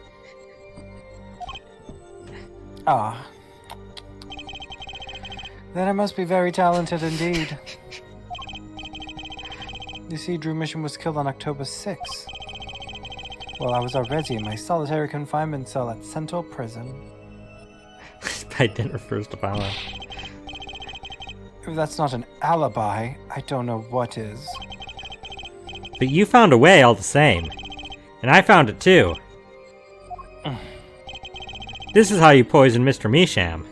Ah. Then I must be very talented indeed. You see, Drew Mission was killed on October 6th. Well, I was already in my solitary confinement cell at Central Prison. By dinner first Apollo. If that's not an alibi, I don't know what is. But you found a way all the same. And I found it too. This is how you poison Mr. Misham.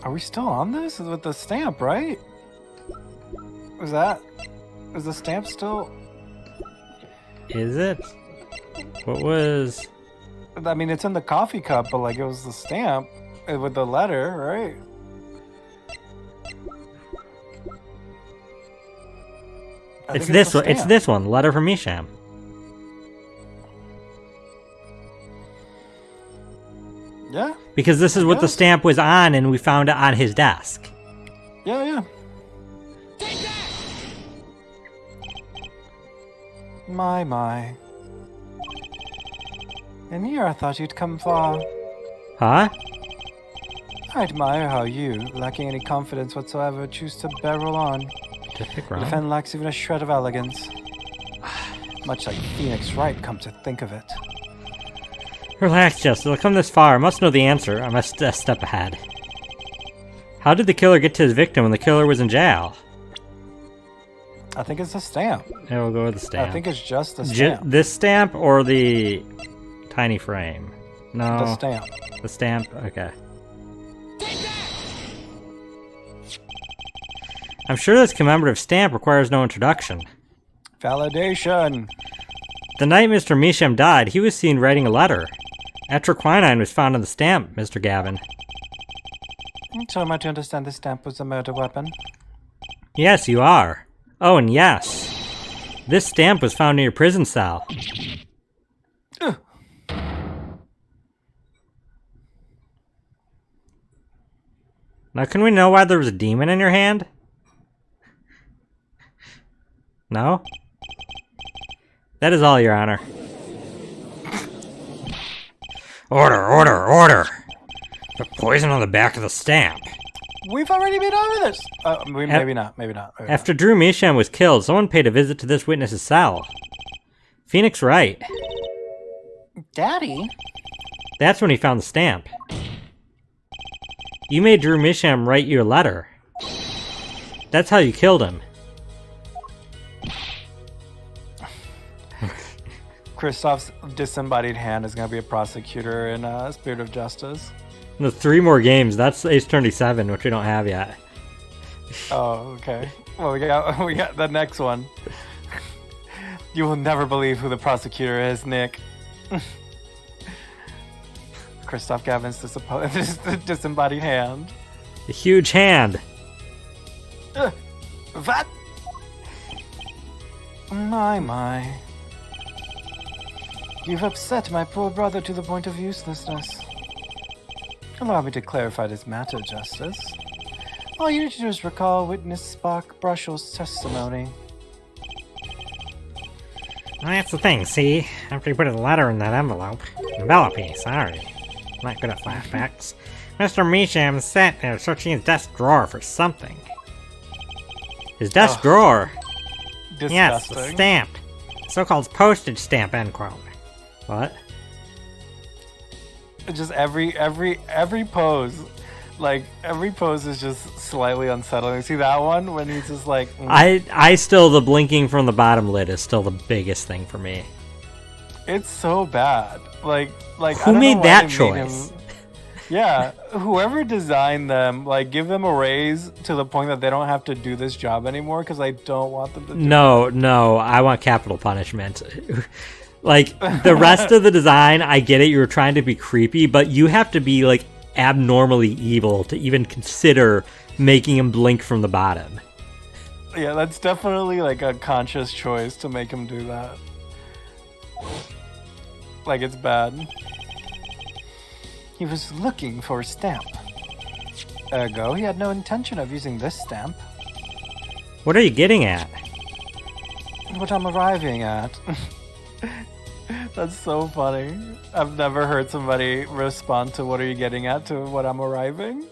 Are we still on this? With the stamp, right? Is the stamp still... Is it? What was... I mean, it's in the coffee cup, but like it was the stamp with the letter, right? It's this one. It's this one. Letter from Misham. Yeah. Because this is what the stamp was on, and we found it on his desk. Yeah. Take that! My. And here I thought you'd come far. Huh? I admire how you, lacking any confidence whatsoever, choose to barrel on. Your defense lacks even a shred of elegance. Much like Phoenix Wright, come to think of it. Relax, Justice. I've come this far. I must know the answer. I must step ahead. How did the killer get to his victim when the killer was in jail? I think it's a stamp. Yeah, we'll go with the stamp. I think it's just a stamp. This stamp or the tiny frame? No. The stamp. The stamp? Okay. Take that! I'm sure this commemorative stamp requires no introduction. Validation. The night Mr. Misham died, he was seen writing a letter. Atroquinine was found on the stamp, Mr. Gavin. So am I to understand this stamp was a murder weapon? Yes, you are. Oh, and yes. This stamp was found in your prison cell. Now, can we know why there was a demon in your hand? No? That is all, Your Honor. Order! Put poison on the back of the stamp. We've already been over this. Maybe not. After Drew Misham was killed, someone paid a visit to this witness's cell. Phoenix Wright. Daddy? That's when he found the stamp. You made Drew Misham write you a letter. That's how you killed him. Kristoff's disembodied hand is going to be a prosecutor in Spirit of Justice. The 3 more games. That's Ace Attorney 7, which we don't have yet. Oh, okay. Well, we got the next one. You will never believe who the prosecutor is, Nick. Kristoff Gavin's disembodied hand. A huge hand. That? My. You've upset my poor brother to the point of uselessness. Allow me to clarify this matter, Justice. All you need to do is recall witness Spark Brushell's testimony. Well, that's the thing, see? After you put a letter in that envelope, sorry. Not good at flashbacks. Mr. Misham sat there searching his desk drawer for something. His desk drawer? Disgusting. Yes, the stamp. So-called postage stamp, end quote. What? Just every pose, like every pose is just slightly unsettling. See that one when he's just like. I still, the blinking from the bottom lid is still the biggest thing for me. It's so bad. Like who made that choice? Yeah, whoever designed them, like give them a raise to the point that they don't have to do this job anymore. Because I don't want them to. No, I want capital punishment. Like, the rest of the design, I get it, you were trying to be creepy, but you have to be, like, abnormally evil to even consider making him blink from the bottom. Yeah, that's definitely, like, a conscious choice to make him do that. Like, it's bad. He was looking for a stamp. Ergo, he had no intention of using this stamp. What are you getting at? What I'm arriving at. That's so funny. I've never heard somebody respond to what are you getting at to what I'm arriving.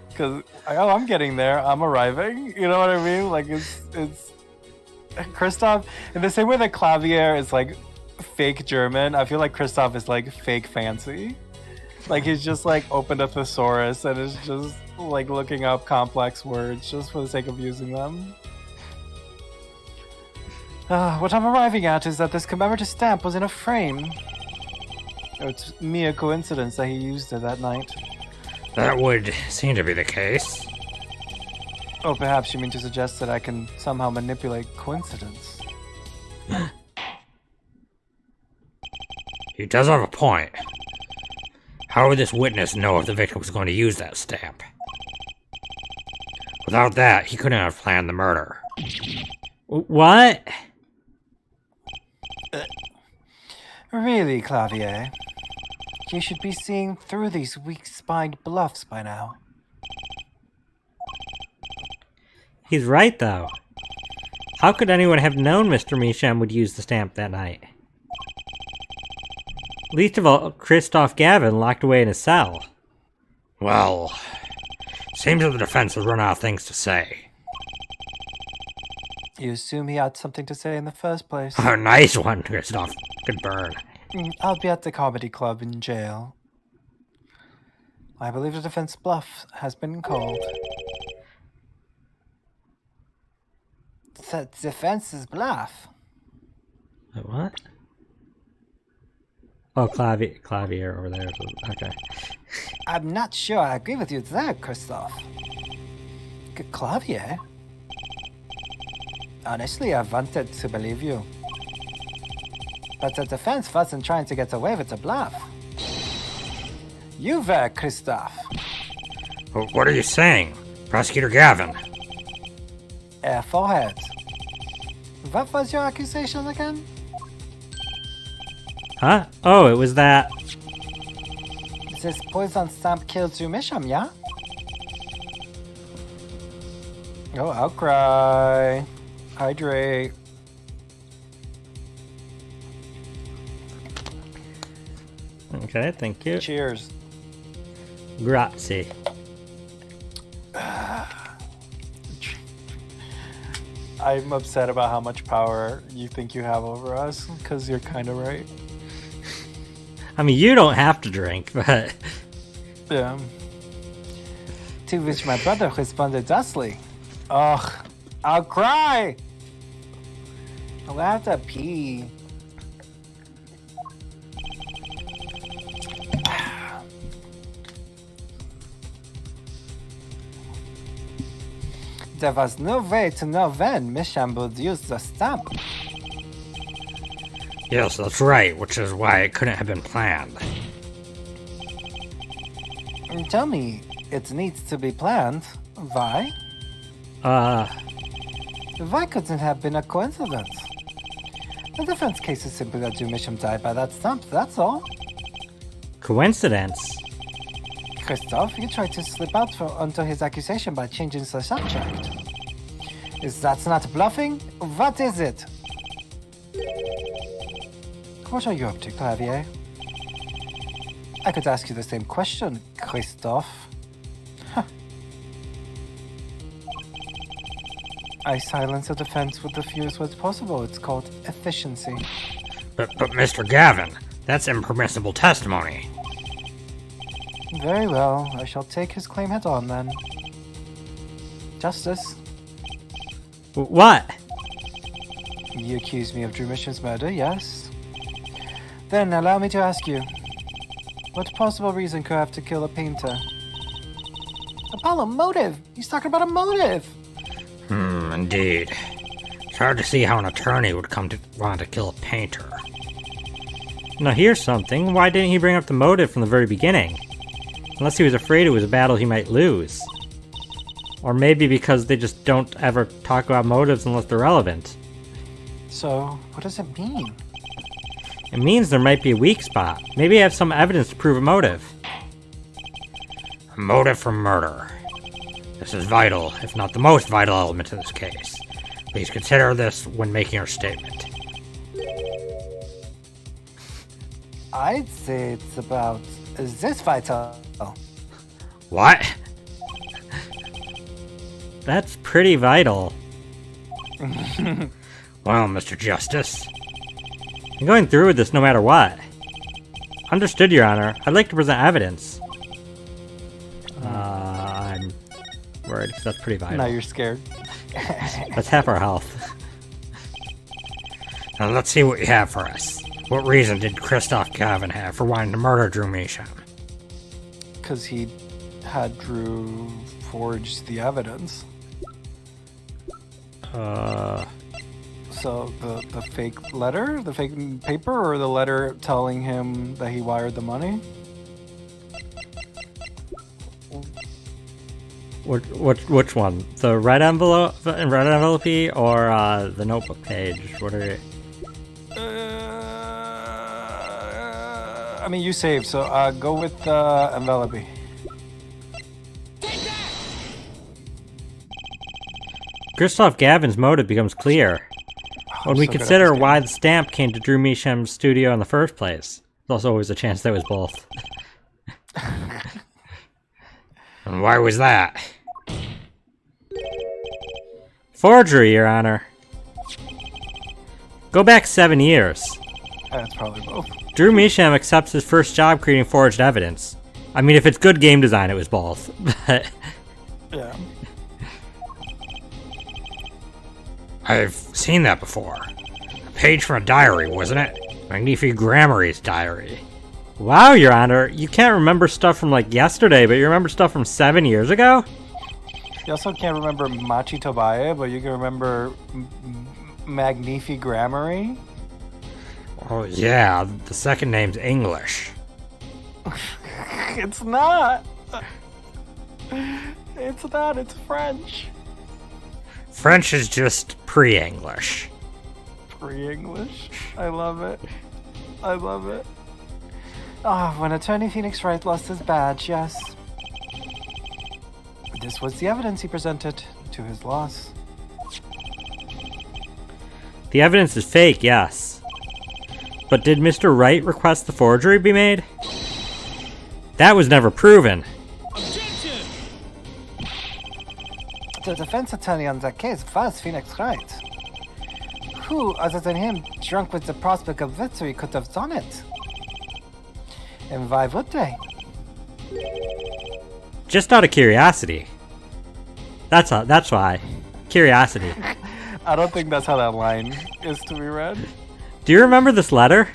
Because, I'm getting there, I'm arriving. You know what I mean? Like, it's Christoph, in the same way that Clavier is like fake German, I feel like Christoph is like fake fancy. Like, he's just like opened a thesaurus and is just like looking up complex words just for the sake of using them. What I'm arriving at is that this commemorative stamp was in a frame. It's mere coincidence that he used it that night. That would seem to be the case. Oh, perhaps you mean to suggest that I can somehow manipulate coincidence? He does have a point. How would this witness know if the victim was going to use that stamp? Without that, he couldn't have planned the murder. What? Really, Clavier? You should be seeing through these weak-spined bluffs by now. He's right, though. How could anyone have known Mr. Measham would use the stamp that night? Least of all, Christoph Gavin locked away in his cell. Well, seems that the defense has run out of things to say. You assume he had something to say in the first place? A nice one, Christoph. Could burn. I'll be at the comedy club in jail. I believe the defense bluff has been called. The defense's bluff? What? Oh, Clavier over there. Okay. I'm not sure I agree with you there, Christoph. Clavier? Honestly, I wanted to believe you. But the defense wasn't trying to get away with the bluff. You were, Christoph. What are you saying, Prosecutor Gavin? Forehead. What was your accusation again? Huh? Oh, it was that. This poison stamp killed Misham, yeah? Oh, I'll cry. Hydrate. Okay, thank you. Cheers. Grazie. I'm upset about how much power you think you have over us, because you're kind of right. I mean, you don't have to drink, but... Yeah. To which my brother responded thusly. Ugh, I'll cry! I'll have to pee. There was no way to know when Misham would use the stamp. Yes, that's right, which is why it couldn't have been planned. Tell me, it needs to be planned. Why? Why couldn't it have been a coincidence? The defense case is simply that Misham died by that stamp, that's all. Coincidence? Christoph, you tried to slip out onto his accusation by changing the subject. Is that not bluffing? What is it? What are you up to, Clavier? I could ask you the same question, Christoph. Huh. I silence the defense with the fewest words possible. It's called efficiency. But Mr. Gavin, that's impermissible testimony. Very well, I shall take his claim head on then. Justice. What? You accuse me of Drew Mission's murder, yes? Then allow me to ask you, what possible reason could I have to kill a painter? Apollo, motive! He's talking about a motive! Indeed. It's hard to see how an attorney would come to want to kill a painter. Now here's something, why didn't he bring up the motive from the very beginning? Unless he was afraid it was a battle he might lose. Or maybe because they just don't ever talk about motives unless they're relevant. So, what does it mean? It means there might be a weak spot. Maybe I have some evidence to prove a motive. motive for murder. This is vital, if not the most vital element to this case. Please consider this when making your statement. I'd say it's about this vital. What? That's pretty vital. Well, Mr. Justice, I'm going through with this no matter what. Understood, Your Honor. I'd like to present evidence. I'm worried because that's pretty vital. Now you're scared. That's half our health. Now let's see what you have for us. What reason did Christoph Gavin have for wanting to murder Drew Measham? Because he had Drew forge the evidence. So the fake letter, the fake paper, or the letter telling him that he wired the money? Which one? The red envelope, or the notebook page? What are you? I mean, you saved, so go with envelope. Christoph Gavin's motive becomes clear when we consider why the stamp came to Drew Measham's studio in the first place. There's also always a chance that was both. And why was that? Forgery, Your Honor. Go back 7 years. That's probably both. Drew Measham accepts his first job creating forged evidence. I mean, if it's good game design, it was both. But Yeah. I've seen that before. A page from a diary, wasn't it? Magnifique Grammary's diary. Wow, Your Honor, you can't remember stuff from like yesterday, but you remember stuff from 7 years ago? You also can't remember Machi Tobaye, but you can remember Magnifique Grammary. Oh yeah, the second name's English. It's not. It's not. It's French. French is just pre-English. Pre-English. I love it. I love it. Ah, when Attorney Phoenix Wright lost his badge, yes. This was the evidence he presented to his loss. The evidence is fake, yes. But did Mr. Wright request the forgery be made? That was never proven. Objection! The defense attorney on that case was Phoenix Wright. Who, other than him, drunk with the prospect of victory, could have done it? And why would they? Just out of curiosity. That's why. Curiosity. I don't think that's how that line is to be read. Do you remember this letter?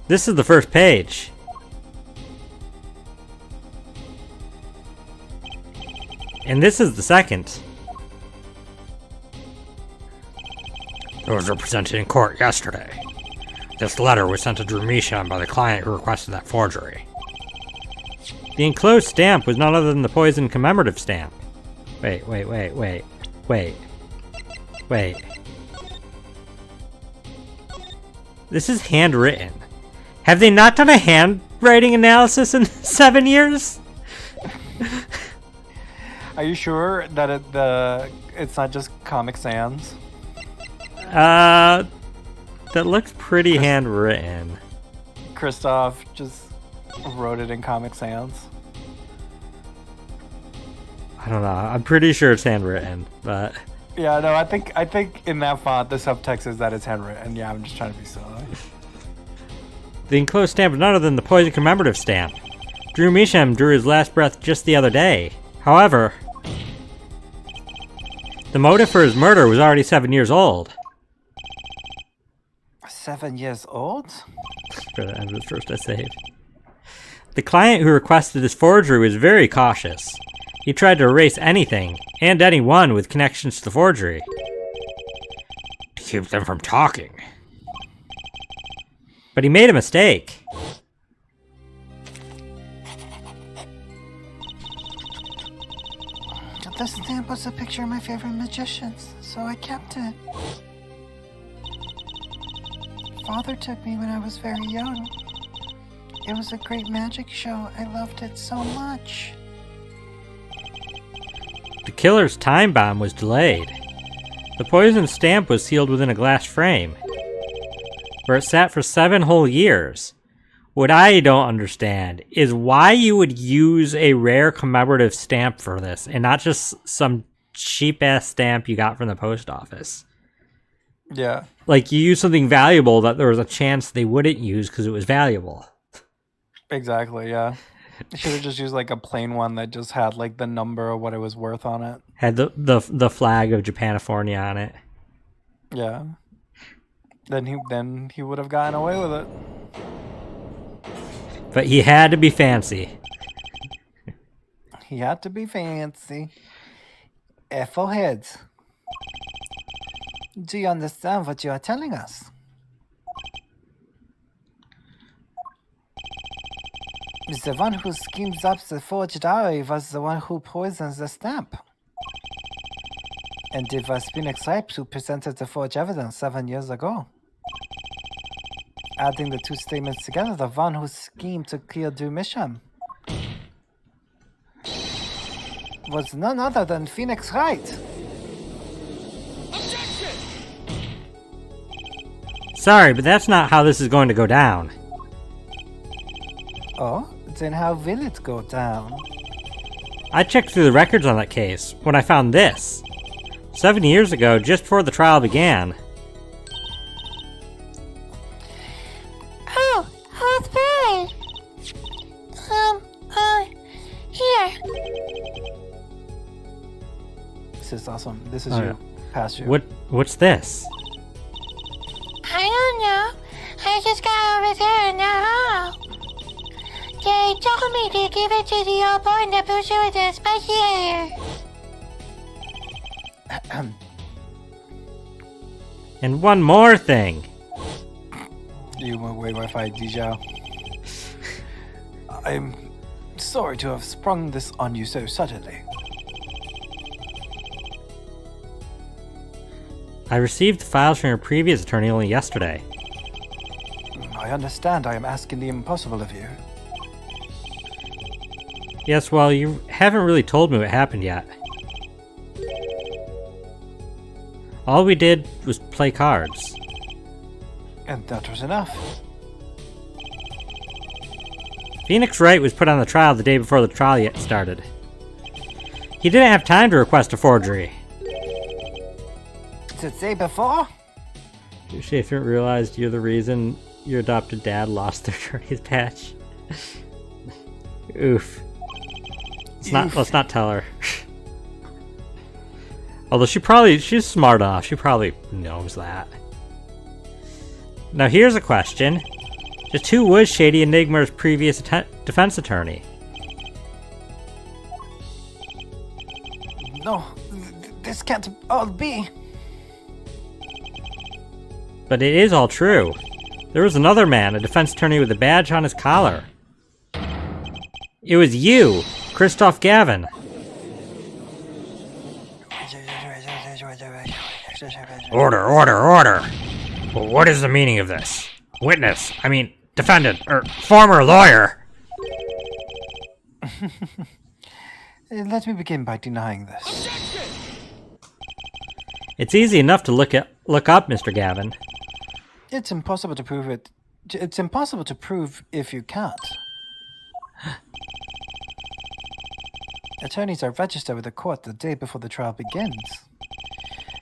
This is the first page. And this is the second. Those were presented in court yesterday. This letter was sent to Drew Measham by the client who requested that forgery. The enclosed stamp was none other than the poison commemorative stamp. Wait. This is handwritten. Have they not done a handwriting analysis in 7 years? Are you sure that it's not just Comic Sans? That looks pretty handwritten. Christoph just wrote it in Comic Sans. I don't know. I'm pretty sure it's handwritten, but Yeah, no, I think in that font the subtext is that it's handwritten. Yeah, I'm just trying to be silly. the enclosed stamp is none other than the poison commemorative stamp. Drew Measham drew his last breath just the other day. However, the motive for his murder was already 7 years old. 7 years old? For the end of his first essay. The client who requested this forgery was very cautious. He tried to erase anything, and anyone with connections to the forgery, to keep them from talking. But he made a mistake. The stamp was a picture of my favorite magicians, so I kept it. Father took me when I was very young. It was a great magic show. I loved it so much. The killer's time bomb was delayed. The poison stamp was sealed within a glass frame, where it sat for 7 whole years. What I don't understand is why you would use a rare commemorative stamp for this, and not just some cheap-ass stamp you got from the post office. Yeah. Like, you use something valuable that there was a chance they wouldn't use because it was valuable. Exactly, yeah. You should have just used like a plain one that just had like the number of what it was worth on it. Had the flag of Japanifornia on it. Yeah. Then he would have gotten away with it. But he had to be fancy. He had to be fancy. Heads. Do you understand what you are telling us? The one who schemes up the forged diary was the one who poisons the stamp. And it was Phoenix Wright who presented the forged evidence 7 years ago. Adding the two statements together, the one who schemed to kill Dumisham was none other than Phoenix Wright. Objection! Sorry, but that's not how this is going to go down. Oh, then how will it go down? I checked through the records on that case when I found this. 7 years ago, just before the trial began. Oh, it's Barry. Here. This is awesome. This is Oh, you. yeah. Past you. What's this? I don't know. I just got over there in the hall. They told me to give it to the old boy in the bush with the spiky hair. And one more thing. You went way Wi-Fi, DJ. I'm sorry to have sprung this on you so suddenly. I received the files from your previous attorney only yesterday. I understand I am asking the impossible of you. Yes, well, you haven't really told me what happened yet. All we did was play cards. And that was enough. Phoenix Wright was put on the trial the day before the trial yet started. He didn't have time to request a forgery. The day before? Schaefer realized you're the reason your adopted dad lost their attorney's patch. Oof. Let's not tell her. Although she's smart enough. She probably knows that. Now here's a question. Just who was Shady Enigma's previous defense attorney? No, this can't all be. But it is all true. There was another man, a defense attorney with a badge on his collar. It was you, Christoph Gavin. Order. Well, what is the meaning of this? Witness, defendant, or former lawyer. Let me begin by denying this. Objection! It's easy enough to look up, Mr. Gavin. It's impossible to prove it. It's impossible to prove if you can't. Attorneys are registered with the court the day before the trial begins.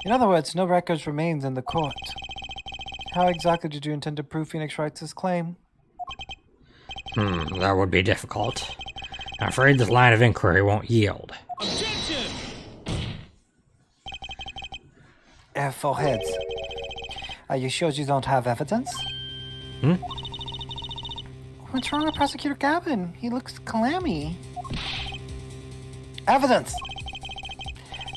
In other words, no records remain in the court. How exactly did you intend to prove Phoenix Wright's claim? That would be difficult. I'm afraid this line of inquiry won't yield. Objection! Foreheads. Are you sure you don't have evidence? What's wrong with Prosecutor Gavin? He looks clammy. Evidence!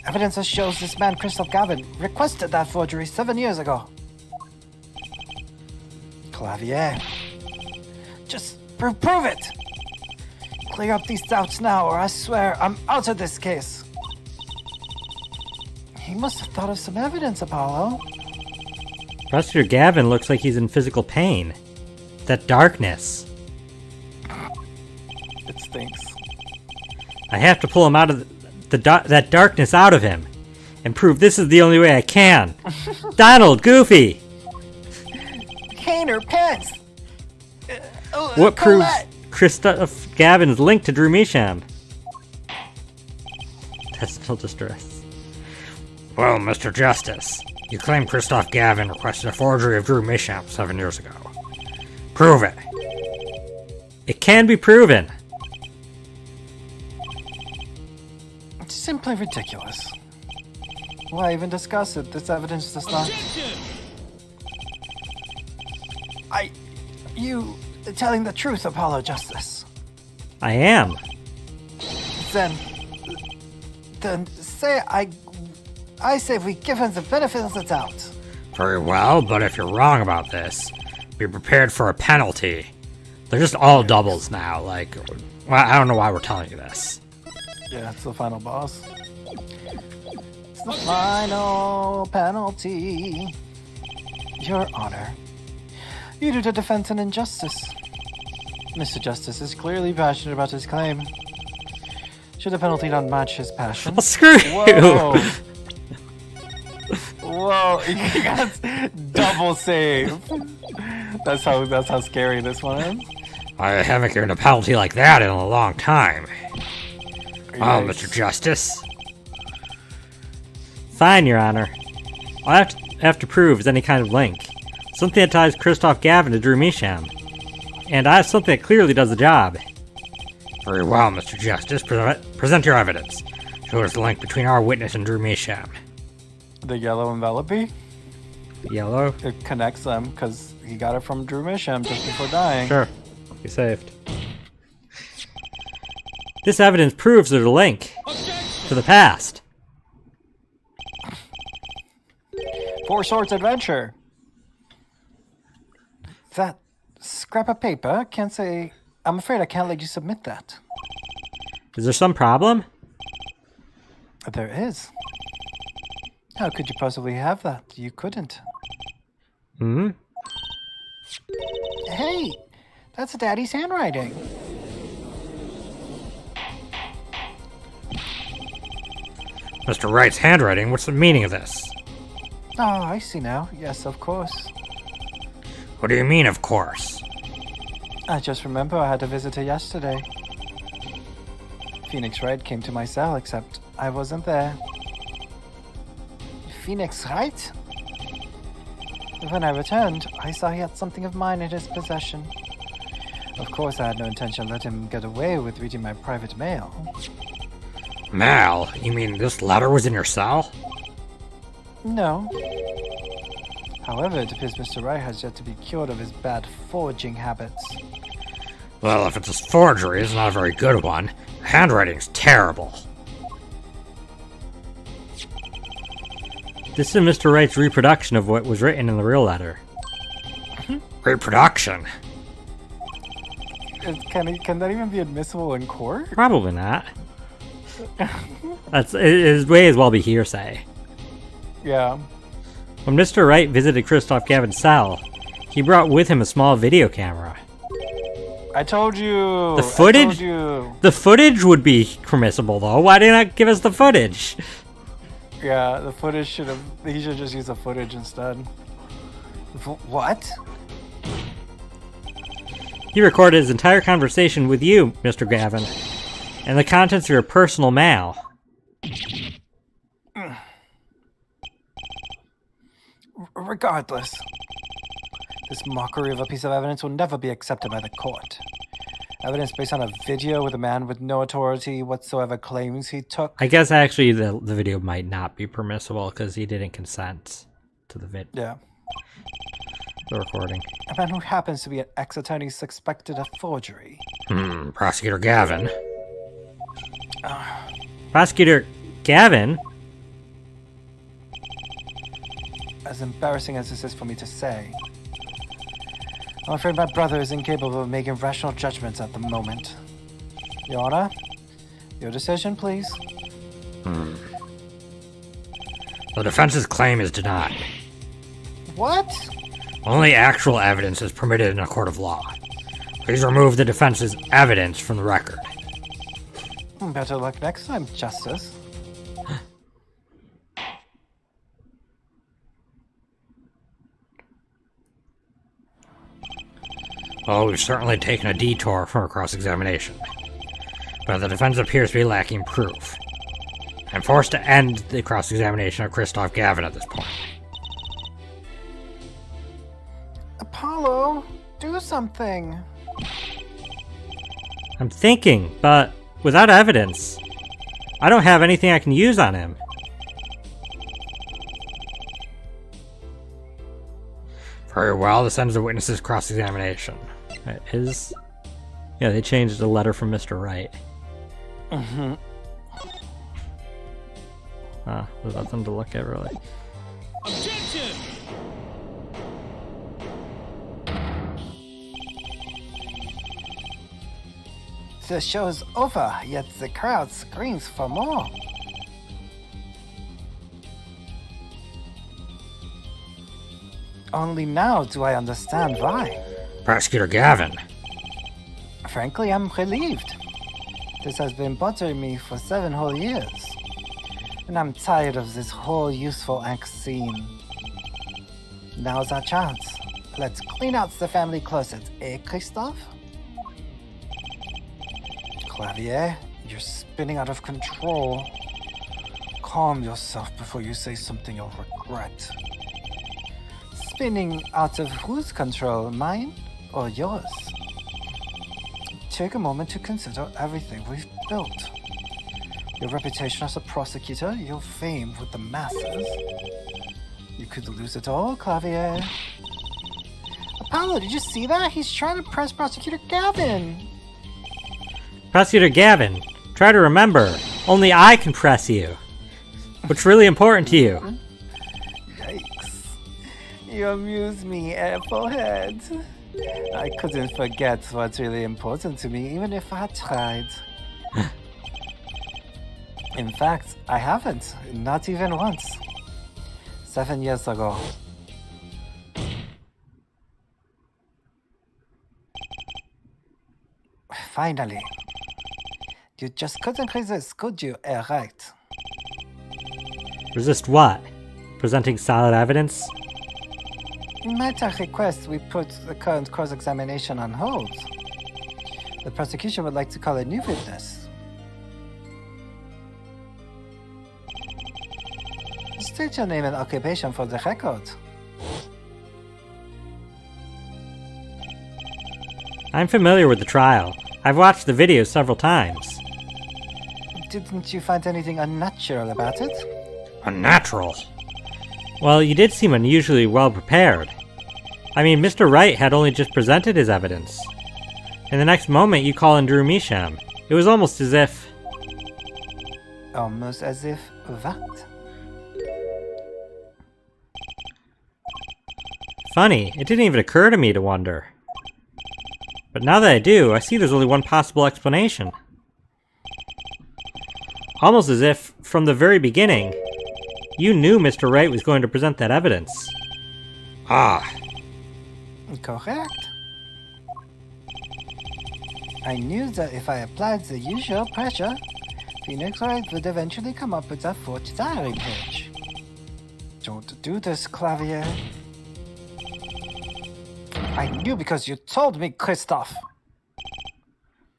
Evidence that shows this man, Christoph Gavin, requested that forgery 7 years ago. Clavier. Just prove it! Clear up these doubts now, or I swear I'm out of this case. He must have thought of some evidence, Apollo. Prosecutor Gavin looks like he's in physical pain. That darkness. stinks. I have to pull him out of that darkness out of him, and prove this is the only way I can. Donald, Goofy! Caner, Pence! What proves Colette! Christoph Gavin's link to Drew Misham? Testicle distress. Well, Mr. Justice, you claim Christoph Gavin requested a forgery of Drew Misham 7 years ago. Prove it. It can be proven. It's simply ridiculous. Why even discuss it? This evidence does not... You telling the truth, Apollo Justice. I am. Then say I say we give him the benefit of the doubt. Very well, but if you're wrong about this, be prepared for a penalty. They're just all doubles now, like, well, I don't know why we're telling you this. Yeah, it's the final boss. It's the final penalty. Your Honor, you do the defense an injustice. Mr. Justice is clearly passionate about his claim. Should the penalty not match his passion? Well, screw Whoa. you! Whoa, you got double save. That's how scary this one is. I haven't given a penalty like that in a long time. Oh, Yikes. Mr. Justice. Fine, Your Honor. All I have to prove is any kind of link. Something that ties Christoph Gavin to Drew Misham. And I have something that clearly does the job. Very well, Mr. Justice. Present your evidence. Show us the link between our witness and Drew Misham. The yellow envelope? Yellow? It connects them because he got it from Drew Misham just before dying. Sure. Be saved. This evidence proves there's a link to the past. Four Swords Adventure. That scrap of paper can't say... I'm afraid I can't let you submit that. Is there some problem? There is. How could you possibly have that? You couldn't. Hmm? Hey, that's Daddy's handwriting. Mr. Wright's handwriting? What's the meaning of this? Oh, I see now. Yes, of course. What do you mean, of course? I just remember I had a visitor yesterday. Phoenix Wright came to my cell, except I wasn't there. Phoenix Wright? When I returned, I saw he had something of mine in his possession. Of course, I had no intention of letting him get away with reading my private mail. Mal, you mean this letter was in your cell? No. However, it appears Mr. Wright has yet to be cured of his bad forging habits. Well, if it's a forgery, it's not a very good one. The handwriting's terrible. This is Mr. Wright's reproduction of what was written in the real letter. Reproduction? Can that even be admissible in court? Probably not. It may as well be hearsay. Yeah. When Mr. Wright visited Christoph Gavin's cell, he brought with him a small video camera. I told you. The footage? I told you. The footage would be permissible, though. Why did not give us the footage? Yeah, the footage should have. He should just use the footage instead. What? He recorded his entire conversation with you, Mr. Gavin, and the contents of your personal mail. Regardless, this mockery of a piece of evidence will never be accepted by the court. Evidence based on a video with a man with no authority whatsoever claims he took. I guess actually the video might not be permissible because he didn't consent to the Yeah. the recording. A man who happens to be an ex-attorney suspected of forgery. Prosecutor Gavin. Prosecutor Gavin? As embarrassing as this is for me to say, I'm afraid my brother is incapable of making rational judgments at the moment. Your Honor, your decision, please. The defense's claim is denied. What? Only actual evidence is permitted in a court of law. Please remove the defense's evidence from the record. Better luck next time, Justice. Well, we've certainly taken a detour from our cross-examination, but the defense appears to be lacking proof. I'm forced to end the cross-examination of Christoph Gavin at this point. Apollo, do something. I'm thinking, but without evidence, I don't have anything I can use on him. Very well, this ends the witness's cross-examination. It is... Yeah, they changed the letter from Mr. Wright. Mm-hmm. There's nothing to look at, really. Objection! The show's over, yet the crowd screams for more. Only now do I understand why. Prosecutor Gavin. Frankly, I'm relieved. This has been bothering me for 7 whole years. And I'm tired of this whole useful angst scene. Now's our chance. Let's clean out the family closet, eh, Christoph? Clavier, you're spinning out of control. Calm yourself before you say something you'll regret. Spinning out of whose control, mine or yours? Take a moment to consider everything we've built. Your reputation as a prosecutor, your fame with the masses. You could lose it all, Clavier. Apollo, did you see that? He's trying to press Prosecutor Gavin. Prosecutor Gavin, try to remember, only I can press you. What's really important to you? Yikes. You amuse me, Applehead. I couldn't forget what's really important to me, even if I tried. In fact, I haven't. Not even once. 7 years ago. Finally. You just couldn't resist, could you, right? Resist what? Presenting solid evidence? Might I request we put the current cross-examination on hold? The prosecution would like to call a new witness. State your name and occupation for the record. I'm familiar with the trial. I've watched the videos several times. Didn't you find anything unnatural about it? Unnatural? Well, you did seem unusually well prepared. I mean, Mr. Wright had only just presented his evidence. In the next moment, you call in Drew Misham. It was almost as if... Almost as if what? Funny, it didn't even occur to me to wonder. But now that I do, I see there's only one possible explanation. Almost as if, from the very beginning, you knew Mr. Wright was going to present that evidence. Ah. Correct. I knew that if I applied the usual pressure, Phoenix Wright would eventually come up with a fourth diary page. Don't do this, Clavier. I knew because you told me, Christoph.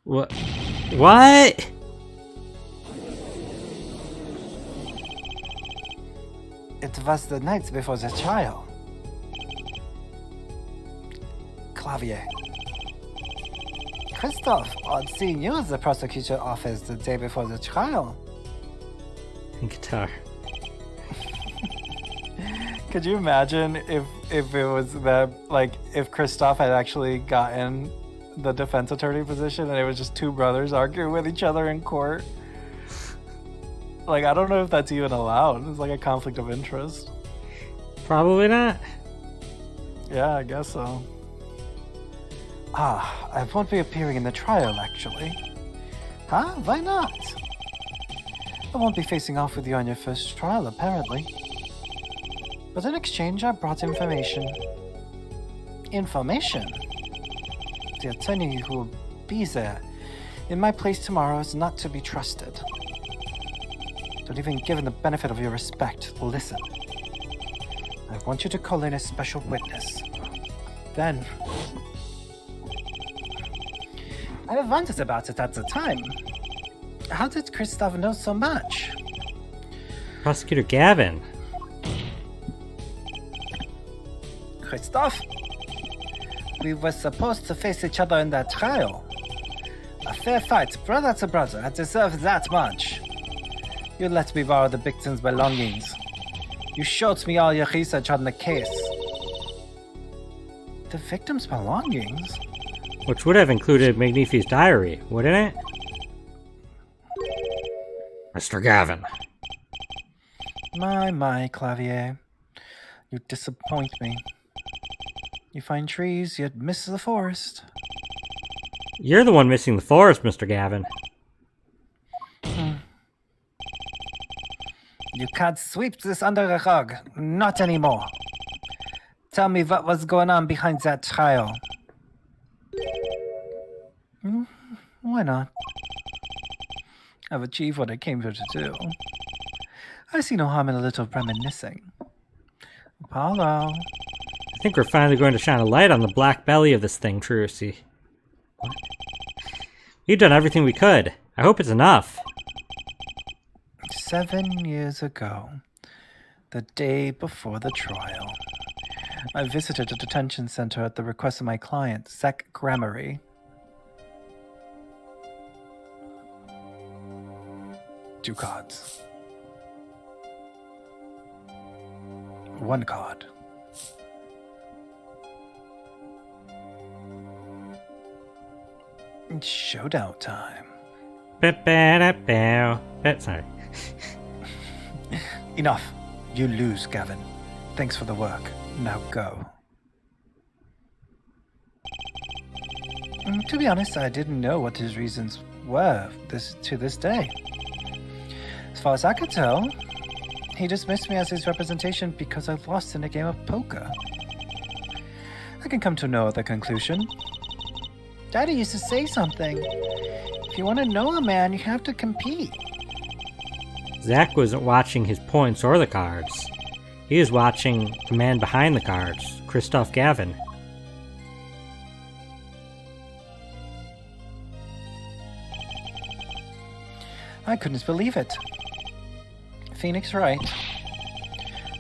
What? What? It was the night before the trial. Clavier. Christoph, odd seeing you as the prosecutor office the day before the trial. Guitar. Could you imagine if it was that, like, if Christoph had actually gotten the defense attorney position and it was just two brothers arguing with each other in court? Like, I don't know if that's even allowed. It's like a conflict of interest. Probably not. Yeah, I guess so. I won't be appearing in the trial, actually. Huh? Why not? I won't be facing off with you on your first trial, apparently. But in exchange, I brought information. Information? The attorney who will be there In my place tomorrow is not to be trusted. Don't even give him the benefit of your respect. Listen. I want you to call in a special witness. Then... I wondered about it at the time. How did Christoph know so much? Prosecutor Gavin. Christoph? We were supposed to face each other in that trial. A fair fight, brother to brother. I deserve that much. You let me borrow the victim's belongings. You showed me all your research on the case. The victim's belongings? Which would have included Magnifi's diary, wouldn't it? Mr. Gavin. My, Clavier. You disappoint me. You find trees, yet miss the forest. You're the one missing the forest, Mr. Gavin. You can't sweep this under the rug. Not anymore. Tell me what was going on behind that trial. Why not? I've achieved what I came here to do. I see no harm in a little reminiscing. Apollo. I think we're finally going to shine a light on the black belly of this thing, Trucy. What? We've done everything we could. I hope it's enough. 7 years ago, the day before the trial, I visited a detention center at the request of my client, Zach Grammary. 2 cards. 1 card. Showdown time. Sorry. Enough. You lose, Gavin. Thanks for the work. Now go. To be honest, I didn't know what his reasons were to this day. As far as I could tell, he dismissed me as his representation because I lost in a game of poker. I can come to no other conclusion. Daddy used to say something. If you want to know a man, you have to compete. Zach wasn't watching his points or the cards. He was watching the man behind the cards, Christoph Gavin. I couldn't believe it. Phoenix Wright.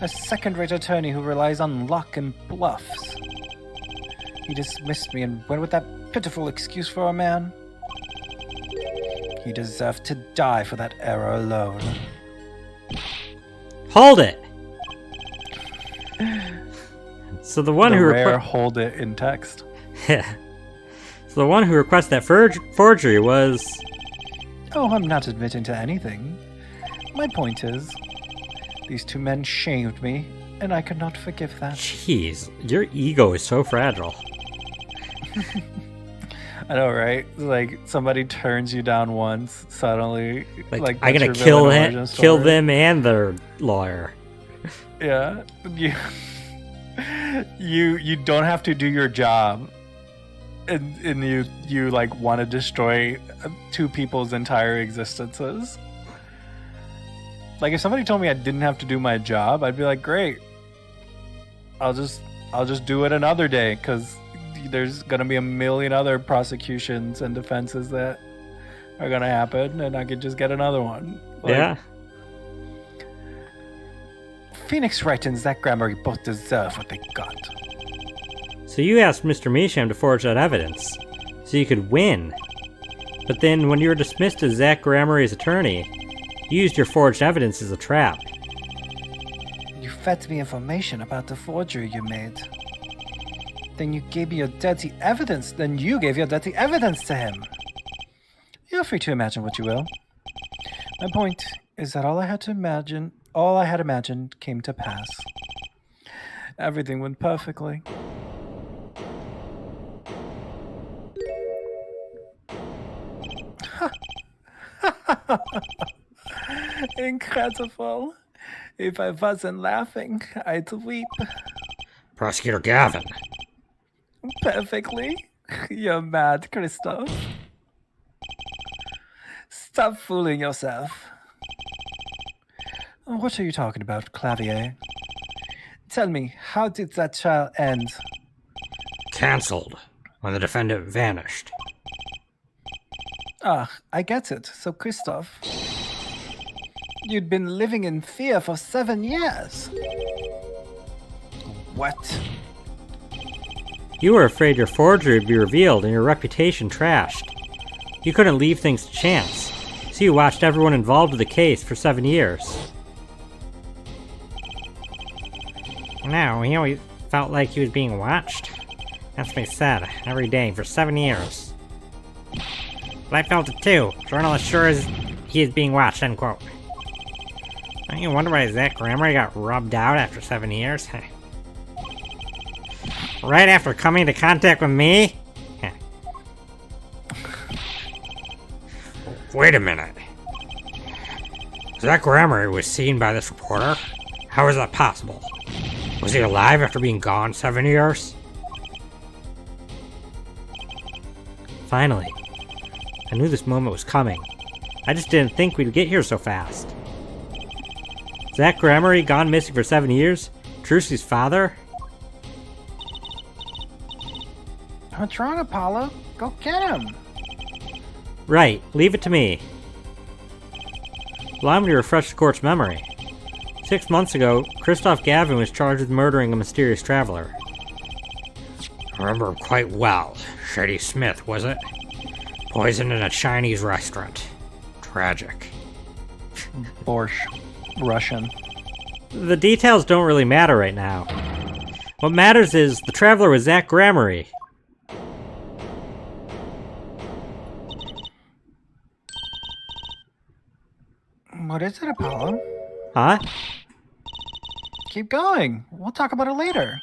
A second-rate attorney who relies on luck and bluffs. He dismissed me and went with that pitiful excuse for a man. He deserved to die for that error alone. Hold it! So the one the who rare hold it in text. So the one who requested that forgery was... Oh, I'm not admitting to anything. My point is, these 2 men shamed me, and I could not forgive that. Jeez, your ego is so fragile. I know, right? Like, somebody turns you down once, suddenly, like I'm gonna that's your villain origin kill story. them and their lawyer. Yeah, you don't have to do your job, and you like want to destroy 2 people's entire existences. Like, if somebody told me I didn't have to do my job, I'd be like, great. I'll just do it another day, because there's gonna be a million other prosecutions and defenses that are gonna happen, and I could just get another one. Like, Yeah. Phoenix Wright and Zach Grammary both deserve what they got. So you asked Mr. Measham to forge that evidence, so you could win. But then when you were dismissed as Zach Grammary's attorney, you used your forged evidence as a trap. You fed me information about the forgery you made. Then you gave me your dirty evidence. Then you gave your dirty evidence to him. You're free to imagine what you will. My point is that all I had imagined came to pass. Everything went perfectly. Incredible. If I wasn't laughing, I'd weep. Prosecutor Gavin. Perfectly. You're mad, Christoph. Stop fooling yourself. What are you talking about, Clavier? Tell me, how did that trial end? Cancelled when the defendant vanished. Ah, I get it. So, Christoph, you'd been living in fear for 7 years. What? You were afraid your forgery would be revealed and your reputation trashed. You couldn't leave things to chance, so you watched everyone involved with the case for 7 years. No, he always felt like he was being watched. That's what he said, every day for 7 years. But I felt it too. Journalist sure is he is being watched, end quote. Don't you wonder why Zach Grammar got rubbed out after 7 years? Right after coming into contact with me? Wait a minute. Zach Grammar was seen by this reporter? How is that possible? Was he alive after being gone 7 years? Finally. I knew this moment was coming. I just didn't think we'd get here so fast. Zach Grammar gone missing for 7 years? Trucy's father? What's wrong, Apollo? Go get him. Right, leave it to me. Allow me to refresh the court's memory. 6 months ago, Christoph Gavin was charged with murdering a mysterious traveler. I remember him quite well. Shady Smith, was it? Poisoned in a Chinese restaurant. Tragic. Borscht. Russian. The details don't really matter right now. What matters is the traveler was Zach Grammar. What is it, Apollo? Huh? Keep going. We'll talk about it later.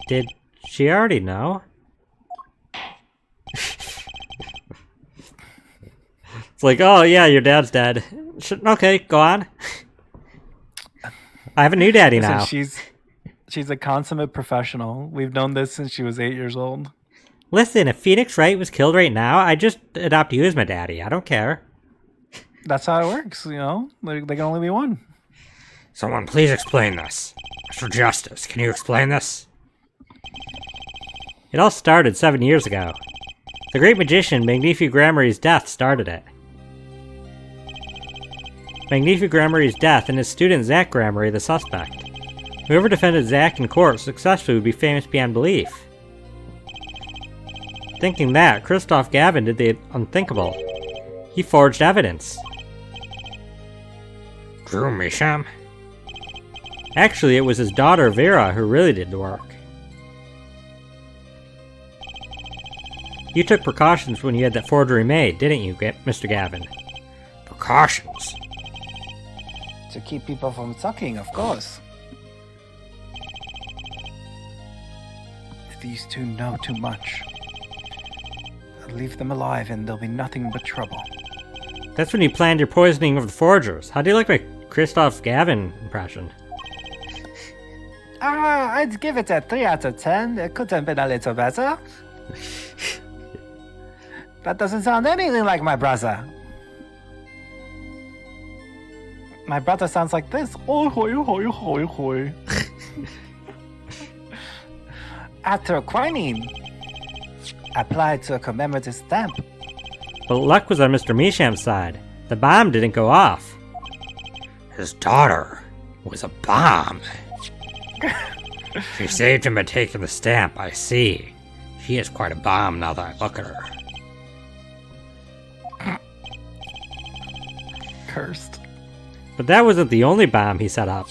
Did she already know? It's like, oh yeah, your dad's dead. Okay, go on. I have a new daddy now. She's a consummate professional. We've known this since she was 8 years old. Listen, if Phoenix Wright was killed right now, I'd just adopt you as my daddy. I don't care. That's how it works, you know? They can only be one. Someone please explain this. Mr. Justice, can you explain this? It all started 7 years ago. The great magician Magnifique Grammary's death started it. Magnifique Grammary's death and his student Zach Grammar the suspect. Whoever defended Zach in court successfully would be famous beyond belief. Thinking that, Christoph Gavin did the unthinkable. He forged evidence. Drew Misham? Actually, it was his daughter Vera who really did the work. You took precautions when you had that forgery made, didn't you, Mr. Gavin? Precautions? To keep people from sucking, of course. If these two know too much, I'll leave them alive and there'll be nothing but trouble. That's when you planned your poisoning of the forgers. How do you like my Christoph Gavin impression? I'd give it a 3 out of 10. It could have been a little better. That doesn't sound anything like my brother. My brother sounds like this. Oh, hoy, hoy, hoy, hoy. After quinine applied to a commemorative stamp. But luck was on Mr. Misham's side. The bomb didn't go off. His daughter was a bomb. She saved him by taking the stamp, I see. She is quite a bomb now that I look at her. Cursed. But that wasn't the only bomb he set up.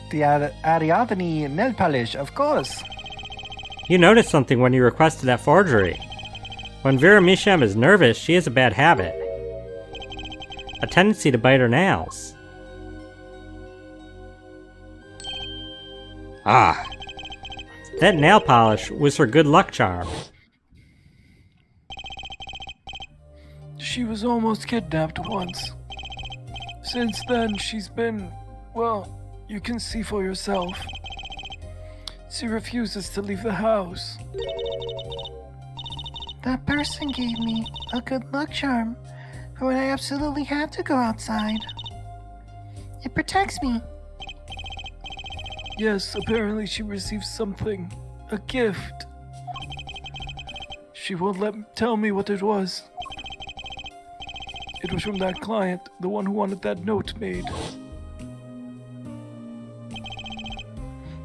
The Ariadne nail polish, of course. You noticed something when you requested that forgery. When Vera Misham is nervous, she has a bad habit. A tendency to bite her nails. Ah. That nail polish was her good luck charm. She was almost kidnapped once. Since then, she's been, well, you can see for yourself. She refuses to leave the house. That person gave me a good luck charm for when I absolutely have to go outside. It protects me. Yes, apparently she received something. A gift. She won't tell me what it was. It was from that client, the one who wanted that note made.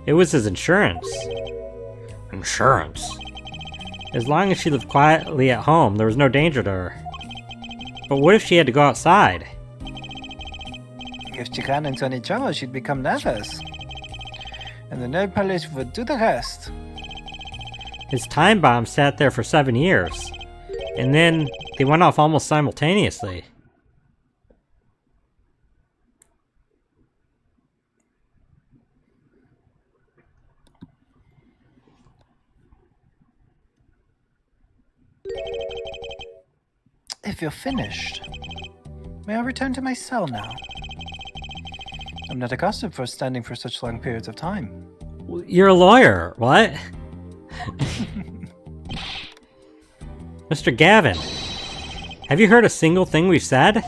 It was his insurance. Insurance? As long as she lived quietly at home, there was no danger to her. But what if she had to go outside? If she ran into any trouble, she'd become nervous. And the nail polish would do the rest. His time bomb sat there for 7 years. And then they went off almost simultaneously. If you're finished, may I return to my cell now? I'm not accustomed for standing for such long periods of time. You're a lawyer, what? Mr. Gavin, have you heard a single thing we've said?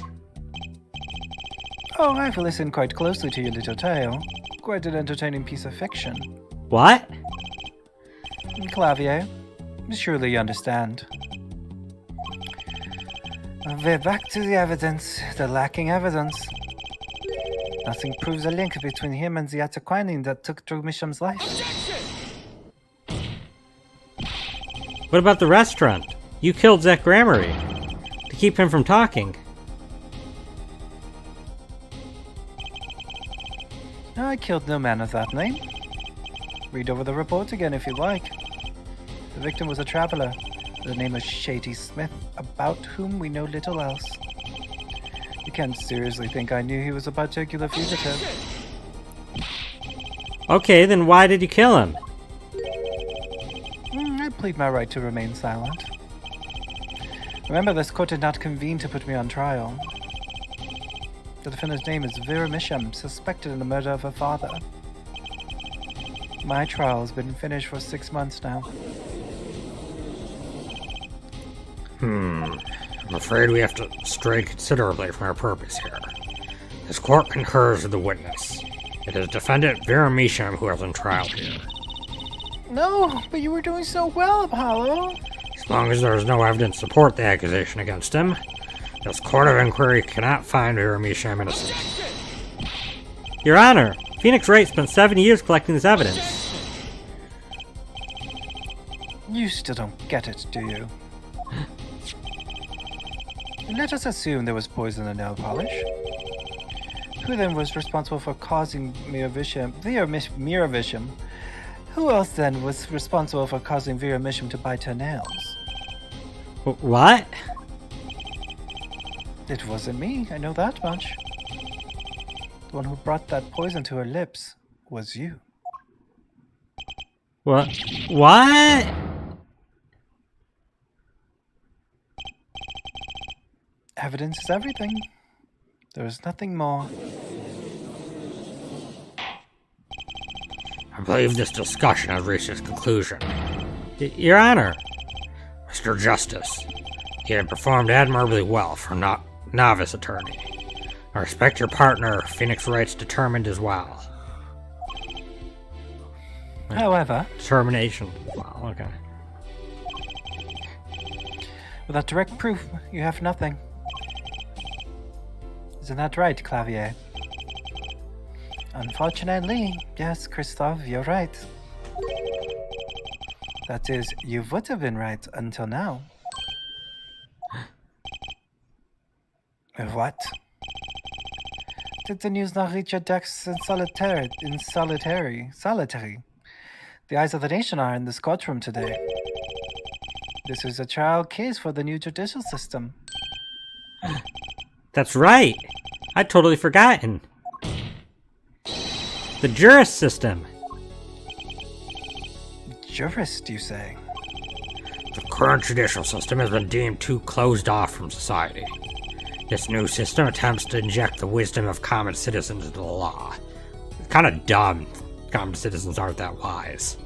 Oh, I've listened quite closely to your little tale. Quite an entertaining piece of fiction. What? Clavier, surely you understand. We're back to the evidence, the lacking evidence. Nothing proves a link between him and the Ataquanin that took Dromisham's life. What about the restaurant? You killed Zach Gramery to keep him from talking. I killed no man of that name. Read over the report again if you like. The victim was a traveler. The name is Shady Smith, about whom we know little else. You can't seriously think I knew he was a particular fugitive. Okay, then why did you kill him? I plead my right to remain silent. Remember, this court did not convene to put me on trial. The defendant's name is Vera Misham, suspected in the murder of her father. My trial has been finished for 6 months now. I'm afraid we have to stray considerably from our purpose here. This court concurs with the witness. It is defendant Vera Misham who is on trial here. No, but you were doing so well, Apollo. As long as there is no evidence to support the accusation against him, this court of inquiry cannot find Vera Misham innocent. Your Honor, Phoenix Wright spent 7 years collecting this evidence. You still don't get it, do you? Let us assume there was poison in nail polish. Who then was responsible for causing Miravisham? Who else then was responsible for causing Vera Misham to bite her nails? What? It wasn't me, I know that much. The one who brought that poison to her lips was you. What? What? Evidence is everything. There is nothing more. I believe this discussion has reached its conclusion. Your Honor. Mr. Justice, you have performed admirably well for novice attorney. I respect your partner, Phoenix Wright's determined as well. However, Determination. Wow, okay. without direct proof, you have nothing. Isn't that right, Clavier? Unfortunately, yes, Christophe, you're right. That is, you would have been right until now. What? Did the news not reach your decks in solitary? The eyes of the nation are in this courtroom today. This is a trial case for the new judicial system. That's right! I'd totally forgotten. The jurist system. Jurist, you say? The current judicial system has been deemed too closed off from society. This new system attempts to inject the wisdom of common citizens into the law. It's kind of dumb. Common citizens aren't that wise.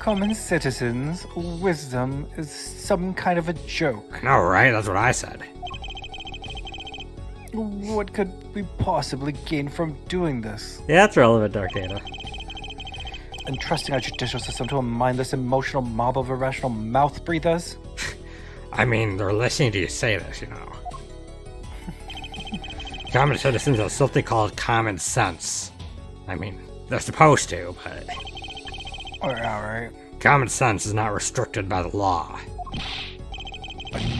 common citizens, wisdom is some kind of a joke. No, right? That's what I said. What could we possibly gain from doing this? Yeah, that's relevant, Dark Data. Entrusting our judicial system to a mindless, emotional mob of irrational mouth breathers? I mean, they're listening to you say this, you know. Common citizens have something called common sense. I mean, they're supposed to, but... Alright. Common sense is not restricted by the law.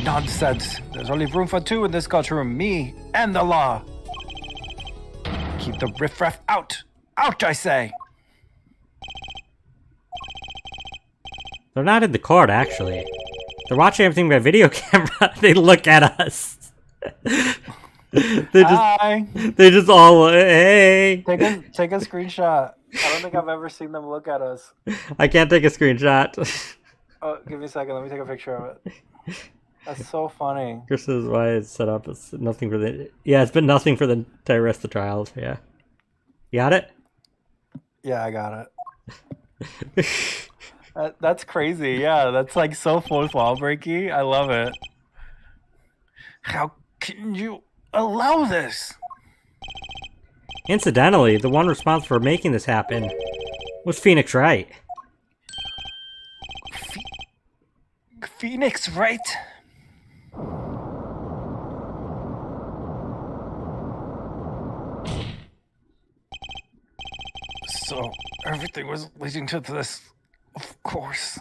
Nonsense. There's only room for two in this courtroom, me and the law. Keep the riffraff out. Out, I say. They're not in the court, actually. They're watching everything by video camera. They look at us. Hi. They just all, hey. Take a screenshot. I don't think I've ever seen them look at us. I can't take a screenshot. Oh, give me a second. Let me take a picture of it. That's so funny. This is why it's set up. It's nothing for the... Yeah, it's been nothing for the entire rest of the trials. Yeah. You got it? Yeah, I got it. That's crazy. Yeah, that's like so fourth wall breaky. I love it. How can you allow this? Incidentally, the one responsible for making this happen was Phoenix Wright. Phoenix Wright? So, everything was leading to this, of course.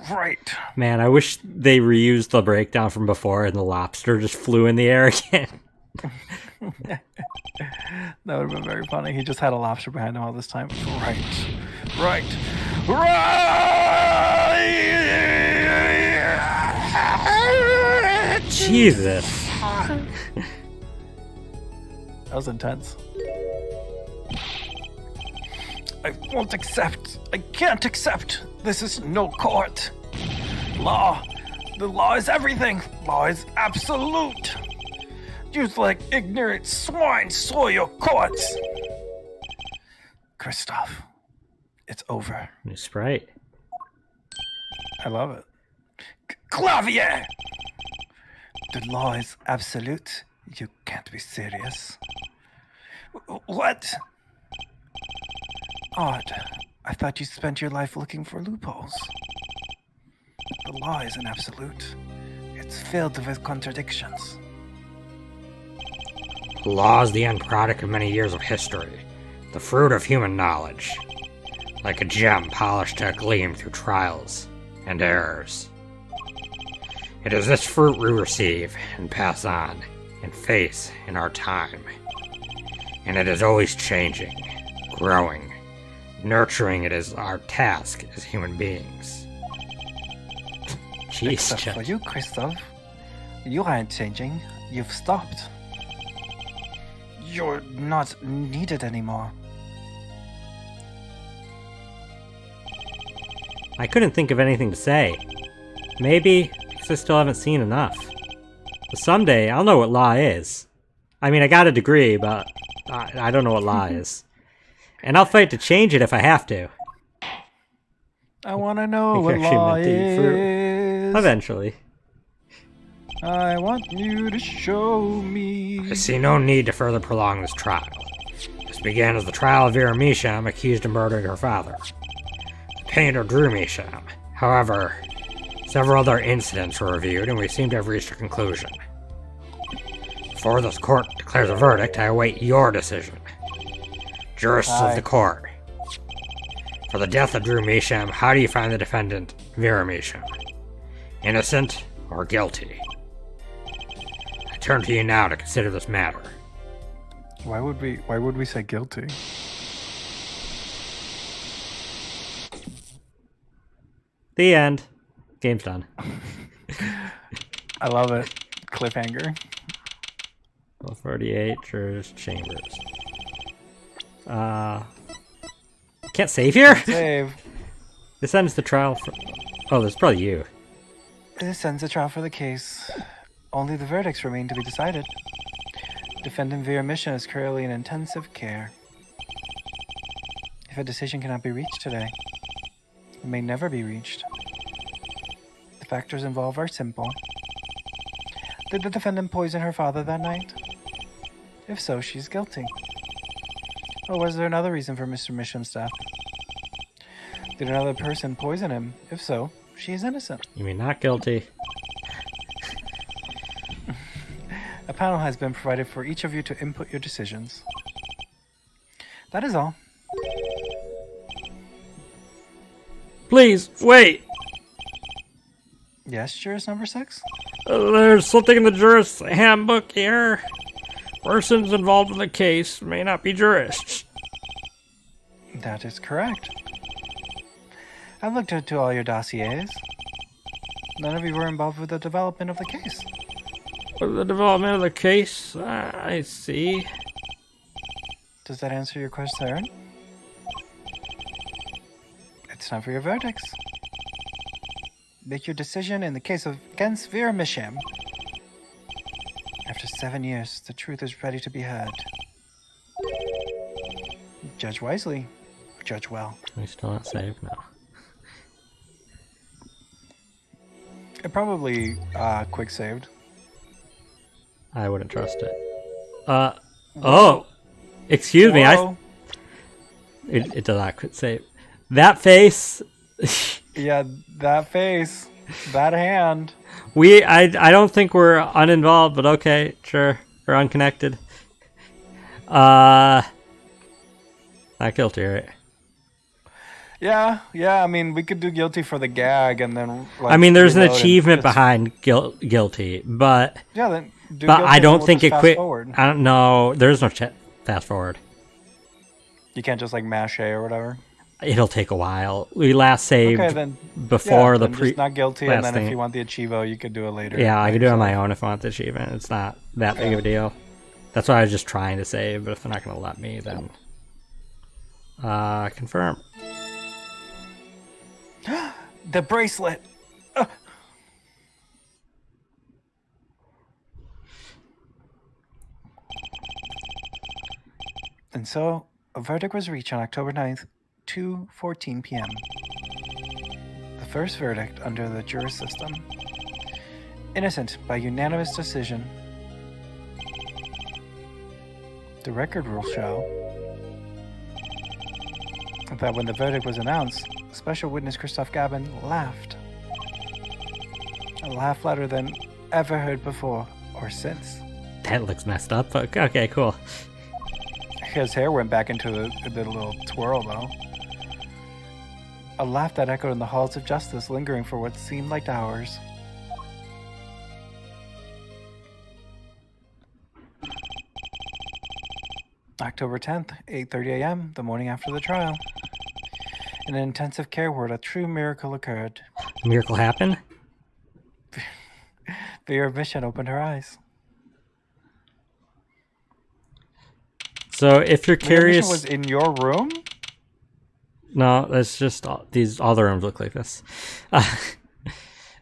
Right. Man, I wish they reused the breakdown from before and the lobster just flew in the air again. That would have been very funny. He just had a lobster behind him all this time. Right. Jesus. That was intense. I won't accept. I can't accept. This is no court. Law. The law is everything. Law is absolute. You like ignorant swine soil your courts. Christoph, it's over. New Sprite. I love it. Clavier! The law is absolute. You can't be serious. What? Odd. I thought you spent your life looking for loopholes. The law isn't absolute. It's filled with contradictions. The law is the end product of many years of history, the fruit of human knowledge, like a gem polished to a gleam through trials and errors. It is this fruit we receive and pass on and face in our time. And it is always changing, growing, nurturing it is our task as human beings. Jeez, Except for you, Christoph. You aren't changing. You've stopped. You're not needed anymore. I couldn't think of anything to say. Maybe because I still haven't seen enough. But someday I'll know what law is. I mean, I got a degree, but I don't know what law is. And I'll fight to change it if I have to. I want to know Think what I actually law meant the fruit. is. Eventually. I want you to show me. I see no need to further prolong this trial. This began as the trial of Vera Misham, accused of murdering her father. The painter drew Misham. However, several other incidents were reviewed, and we seem to have reached a conclusion. Before this court declares a verdict, I await your decision. Jurists of the court. For the death of Drew Misham, how do you find the defendant, Vera Misham? Innocent or guilty? I turn to you now to consider this matter. Why would we say guilty? The end. Game's done. I love it. Cliffhanger. 48 Church Chambers. Can't save here? Save. This ends the trial for... Oh, that's probably you. This ends the trial for the case. Only the verdicts remain to be decided. Defendant Vera Mission is currently in intensive care. If a decision cannot be reached today, It may never be reached. The factors involved are simple. Did the defendant poison her father that night? If so, she's guilty. Or was there another reason for Mr. Misham's death? Did another person poison him? If so, she is innocent. You mean not guilty? A panel has been provided for each of you to input your decisions. That is all. Please, wait! Yes, jurist number 6? There's something in the jurist's handbook here. Persons involved in the case may not be jurists. That is correct. I've looked into all your dossiers. None of you were involved with the development of the case. The development of the case? I see. Does that answer your question? It's time for your verdicts. Make your decision in the case of against Vera Misham. After 7 years, the truth is ready to be heard. Judge wisely, judge well. We still not saved? No. It probably quick saved. I wouldn't trust it. Oh! Excuse me, Whoa. It does not quit save. That face! Yeah, that face, that hand. I don't think we're uninvolved, but okay, sure. We're unconnected. Not guilty, right? Yeah, I mean, we could do guilty for the gag and then, like, I mean, there's an reload and achievement just- behind guilty, but Yeah, then do but guilty I and don't we'll think just it fast quit. forward. I don't know. There's no fast forward. You can't just, like, mash A or whatever. It'll take a while. We last saved Okay, then. before yeah, the then pre. just not guilty, last and then thing. if you want the achievo, you could do it later. Yeah, I by can do it on yourself. my own if I want the achievement. It's not that big of a deal. That's why I was just trying to save, but if they're not going to let me, then confirm. The bracelet. Ugh. And so, a verdict was reached on October 9th, 2:14 p.m. The first verdict under the jurist system. Innocent by unanimous decision. The record will show that when the verdict was announced, special witness Christoph Gabin laughed. A laugh louder than ever heard before or since. That looks messed up, but okay, cool. His hair went back into the little twirl, though. A laugh that echoed in the halls of justice, lingering for what seemed like hours. October 10th, 8:30 a.m., the morning after the trial. In an intensive care ward, a true miracle occurred. A miracle happened? Vera Mission opened her eyes. So if you're Vera curious... Mission was in your room? No, that's just all the rooms look like this. Or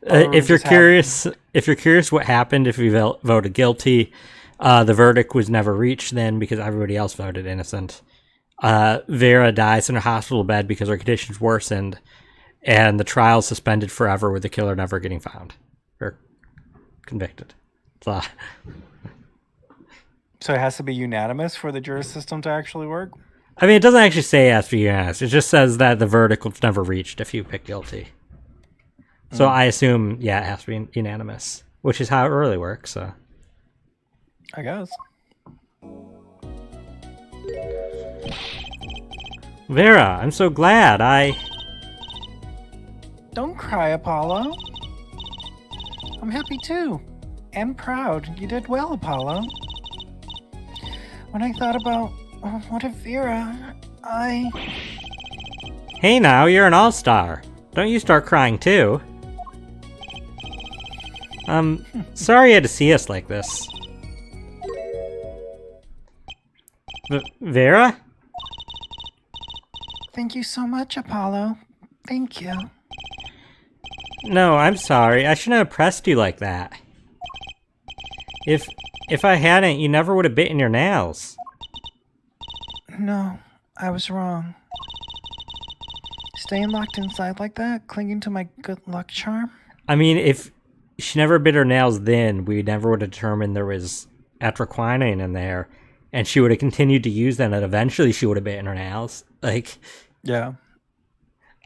If you're just have- curious what happened if you voted guilty, the verdict was never reached then because everybody else voted innocent. Vera dies in a hospital bed because her conditions worsened, and the trial suspended forever with the killer never getting found or convicted. So, So it has to be unanimous for the jury system to actually work? I mean, it doesn't actually say it has to be unanimous. It just says that the verdict was never reached if you pick guilty. So I assume, yeah, it has to be unanimous, which is how it really works. So. I guess. Vera, I'm so glad. Don't cry, Apollo. I'm happy too. And proud. You did well, Apollo. When I thought about what if Vera, Hey now, you're an all-star. Don't you start crying too. Sorry you had to see us like this. Vera? Thank you so much, Apollo. Thank you. No, I'm sorry. I shouldn't have pressed you like that. If I hadn't, you never would have bitten your nails. No, I was wrong. Staying locked inside like that, clinging to my good luck charm? I mean, if she never bit her nails then, we never would have determined there was atroquinine in there, and she would have continued to use them, and eventually she would have bitten her nails. Like, Yeah.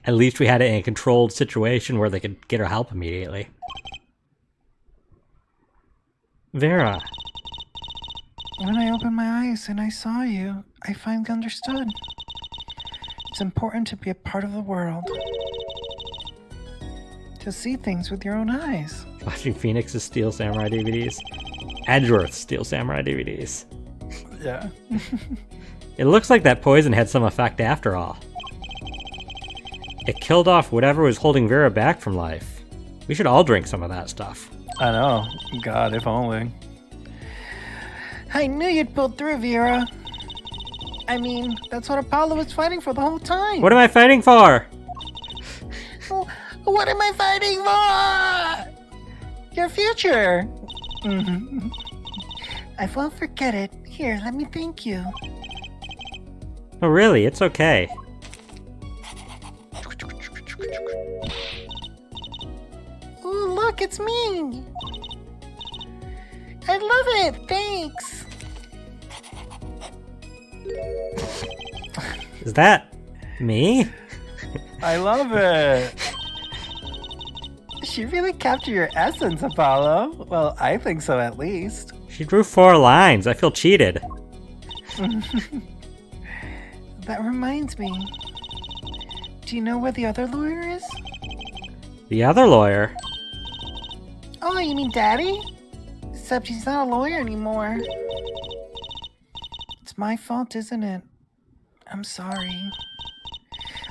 at least we had it in a controlled situation where they could get her help immediately. Vera. When I opened my eyes and I saw you, I finally understood. It's important to be a part of the world. To see things with your own eyes. Watching Phoenix's Steel Samurai DVDs. Edgeworth's Steel Samurai DVDs. Yeah. It looks like that poison had some effect after all. It killed off whatever was holding Vera back from life. We should all drink some of that stuff. I know. God, if only. I knew you'd pull through, Vera. I mean, that's what Apollo was fighting for the whole time. What am I fighting for? What am I fighting for? Your future. I won't forget it. Here, let me thank you. Oh, really? It's okay. Ooh, look, it's me. I love it. Thanks. Is that me? I love it. She really captured your essence, Apollo. Well, I think so at least. She drew 4 lines. I feel cheated. That reminds me. Do you know where the other lawyer is? The other lawyer? Oh, you mean Daddy? Except he's not a lawyer anymore. It's my fault, isn't it? I'm sorry.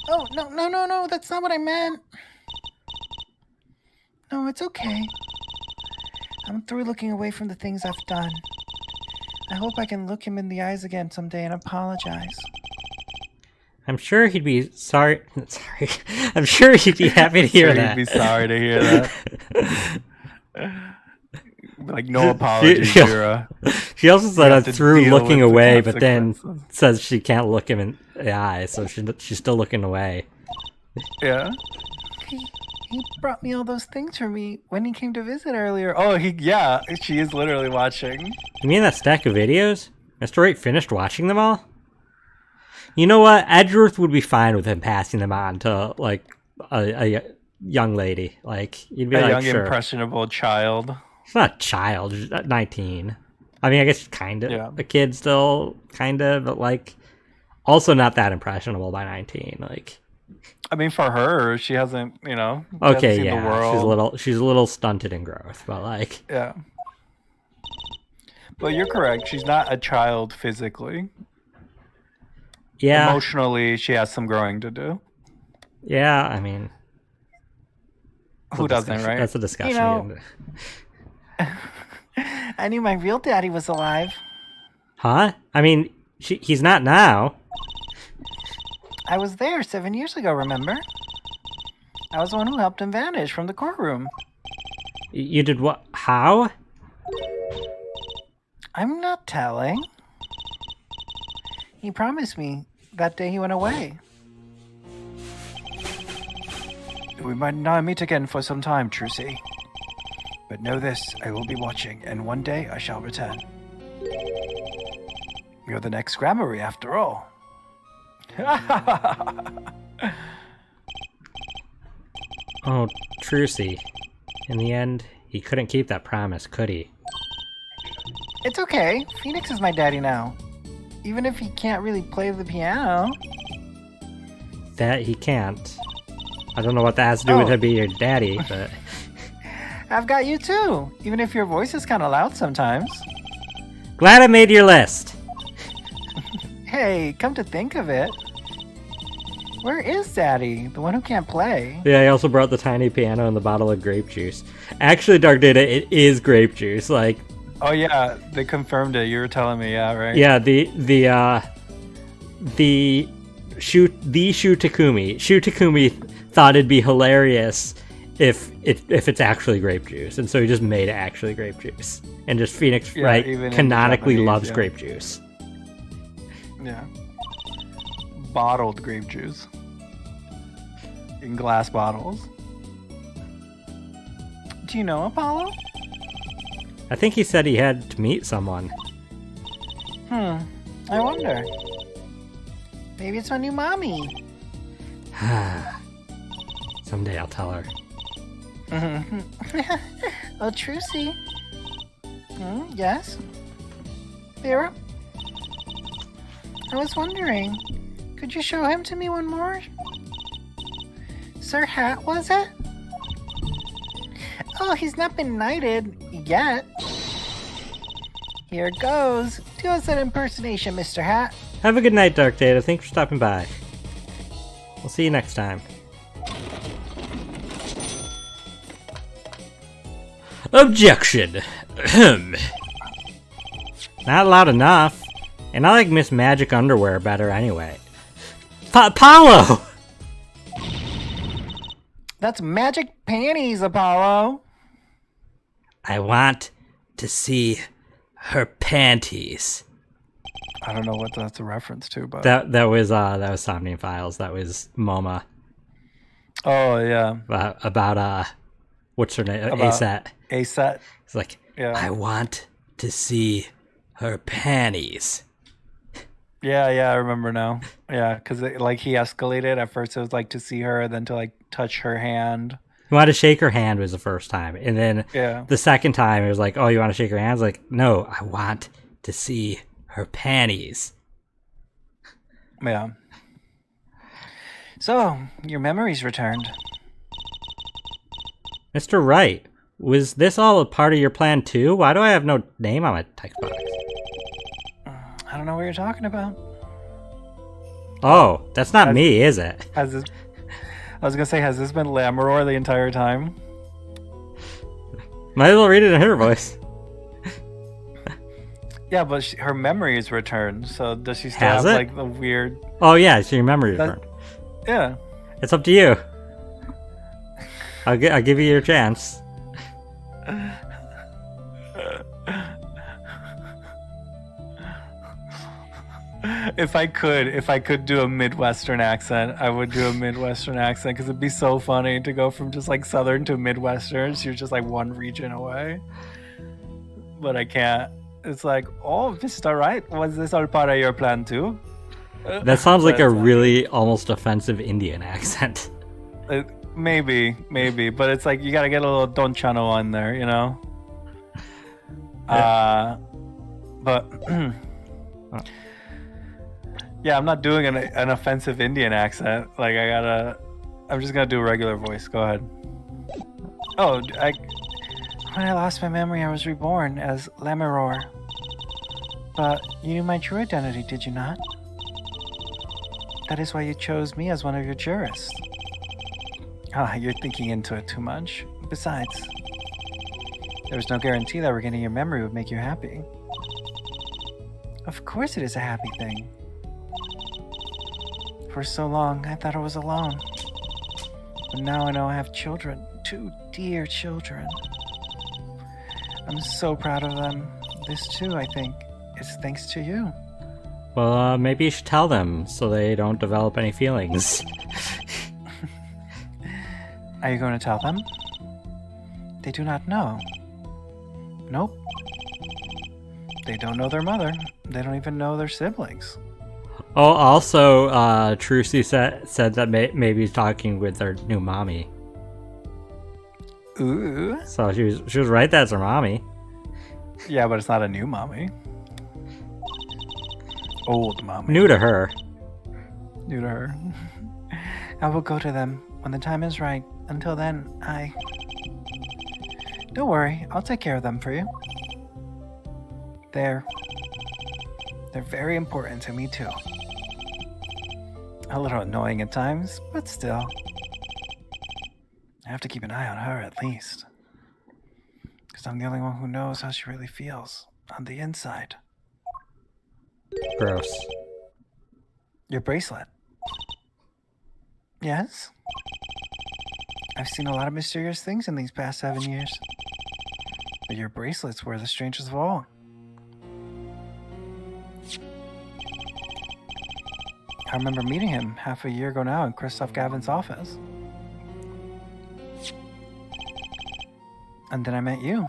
Oh, no, that's not what I meant. No, it's okay. I'm through looking away from the things I've done. I hope I can look him in the eyes again someday and apologize. I'm sure he'd be sorry. Sorry. I'm sure he'd be happy to hear that. He'd be sorry to hear that. Like, no apologies, Vera. She also said I'm through looking with the away, but then consequences. says she can't look him in the eyes, so she's still looking away. Yeah. He brought me all those things for me when he came to visit earlier. Oh, she is literally watching. You mean that stack of videos? Mr. Wright finished watching them all? You know what? Edgeworth would be fine with him passing them on to, like, a young lady. Like, you'd be A like, young, sure. impressionable child. She's not a child. She's 19. I mean, I guess she's kind of a kid still, kind of, but, like, also not that impressionable by 19. Like, I mean, for her, she hasn't, she okay, hasn't seen yeah, the world. she's a little stunted in growth, but, like, Yeah. But you're correct. She's not a child physically. yeah, Emotionally, she has some growing to do. yeah. I mean, Who doesn't, right? That's a discussion. I knew my real daddy was alive. Huh? I mean, he's not now. I was there 7 years ago, remember? I was the one who helped him vanish from the courtroom. You did what? How? I'm not telling. He promised me that day he went away. We might not meet again for some time, Trucy. But know this, I will be watching, and one day I shall return. You're the next Grammary, after all. Oh, Trucy. In the end, he couldn't keep that promise, could he? It's okay. Phoenix is my daddy now. Even if he can't really play the piano. That he can't. I don't know what that has to do with him being your daddy, but... I've got you too, even if your voice is kind of loud sometimes. Glad I made your list. Hey, come to think of it. Where is Daddy, the one who can't play? Yeah, I also brought the tiny piano and the bottle of grape juice. Actually, Dark Data, it is grape juice. Like, Oh yeah, they confirmed it. You were telling me, yeah, right? yeah, the Shu Takumi thought it'd be hilarious if it's actually grape juice, and so he just made it actually grape juice. And just Phoenix Yeah, Wright even in canonically Japanese, loves yeah. grape juice. Yeah. Bottled grape juice. in glass bottles. Do you know Apollo? I think he said he had to meet someone. I wonder. Maybe it's my new mommy. Someday I'll tell her. Oh, Trucy. Yes? Vera? I was wondering, could you show him to me one more? Sir Hat, was it? Oh, he's not been knighted yet. Here goes. Do us an impersonation, Mr. Hat. Have a good night, Dark Data. Thanks for stopping by. We'll see you next time. Objection! Ahem. Not loud enough. And I like Miss Magic underwear better anyway. Apollo! That's magic panties, Apollo. I want to see her panties. I don't know what that's a reference to, but That was Somnium Files. That was MoMA. oh yeah, About what's her name? About- ASAT. ASAT. It's like, Yeah. I want to see her panties. Yeah, I remember now. Yeah, because like he escalated. At first, it was like to see her, then to like touch her hand. You want to shake her hand was the first time, and then Yeah. the second time it was like, oh, you want to shake her hand? I was like, no, I want to see her panties. Yeah. So your memories returned. Mr. Wright, was this all a part of your plan too? Why do I have no name on my text box? I don't know what you're talking about. Oh, that's not me, is it? Has this? I was gonna say, has this been Lamaror the entire time? Might as well read it in her voice. Yeah, but her memory is returned. So does she still Has have it? like the weird? Oh yeah, it's your memory That- returned. Yeah. It's up to you. I'll give you your chance. If I could do a Midwestern accent, I would do a Midwestern accent because it'd be so funny to go from just like Southern to Midwestern. So you're just like one region away. But I can't. It's like, oh, Mr. Wright, was this all part of your plan too? That sounds like But a it's really almost offensive Indian accent. Maybe, but it's like you gotta get a little Don Chano on there, you know. But yeah, I'm not doing an offensive Indian accent. Like I'm just gonna do a regular voice. Go ahead. Oh, when I lost my memory, I was reborn as Lamaror. But you knew my true identity, did you not? That is why you chose me as one of your jurists. Ah, you're thinking into it too much. Besides, there was no guarantee that regaining your memory would make you happy. Of course it is a happy thing. For so long, I thought I was alone. But now I know I have children. 2 dear children. I'm so proud of them. This too, I think, is thanks to you. Well, maybe you should tell them so they don't develop any feelings. Are you going to tell them? They do not know. Nope. They don't know their mother. They don't even know their siblings. Oh, also, Trucy said that maybe he's talking with their new mommy. Ooh. So she was right. That's her mommy. Yeah, but it's not a new mommy. Old mommy. New to her. New to her. I will go to them when the time is right. Until then, Don't worry, I'll take care of them for you. They're very important to me too. A little annoying at times, but still. I have to keep an eye on her at least. Because I'm the only one who knows how she really feels on the inside. Gross. Your bracelet. Yes? I've seen a lot of mysterious things in these past 7 years. But your bracelets were the strangest of all. I remember meeting him half a year ago now in Christoph Gavin's office. And then I met you.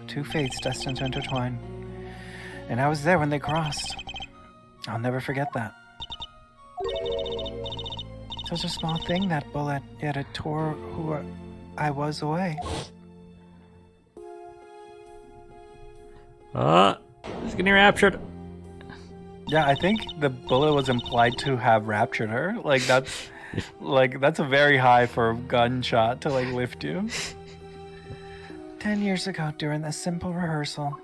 Two fates destined to intertwine. And I was there when they crossed. I'll never forget that. Such a small thing, that bullet, yet it tore who I was away. He's getting raptured. Yeah, I think the bullet was implied to have raptured her. Like that's that's a very high for a gunshot to like lift you. 10 years ago during a simple rehearsal.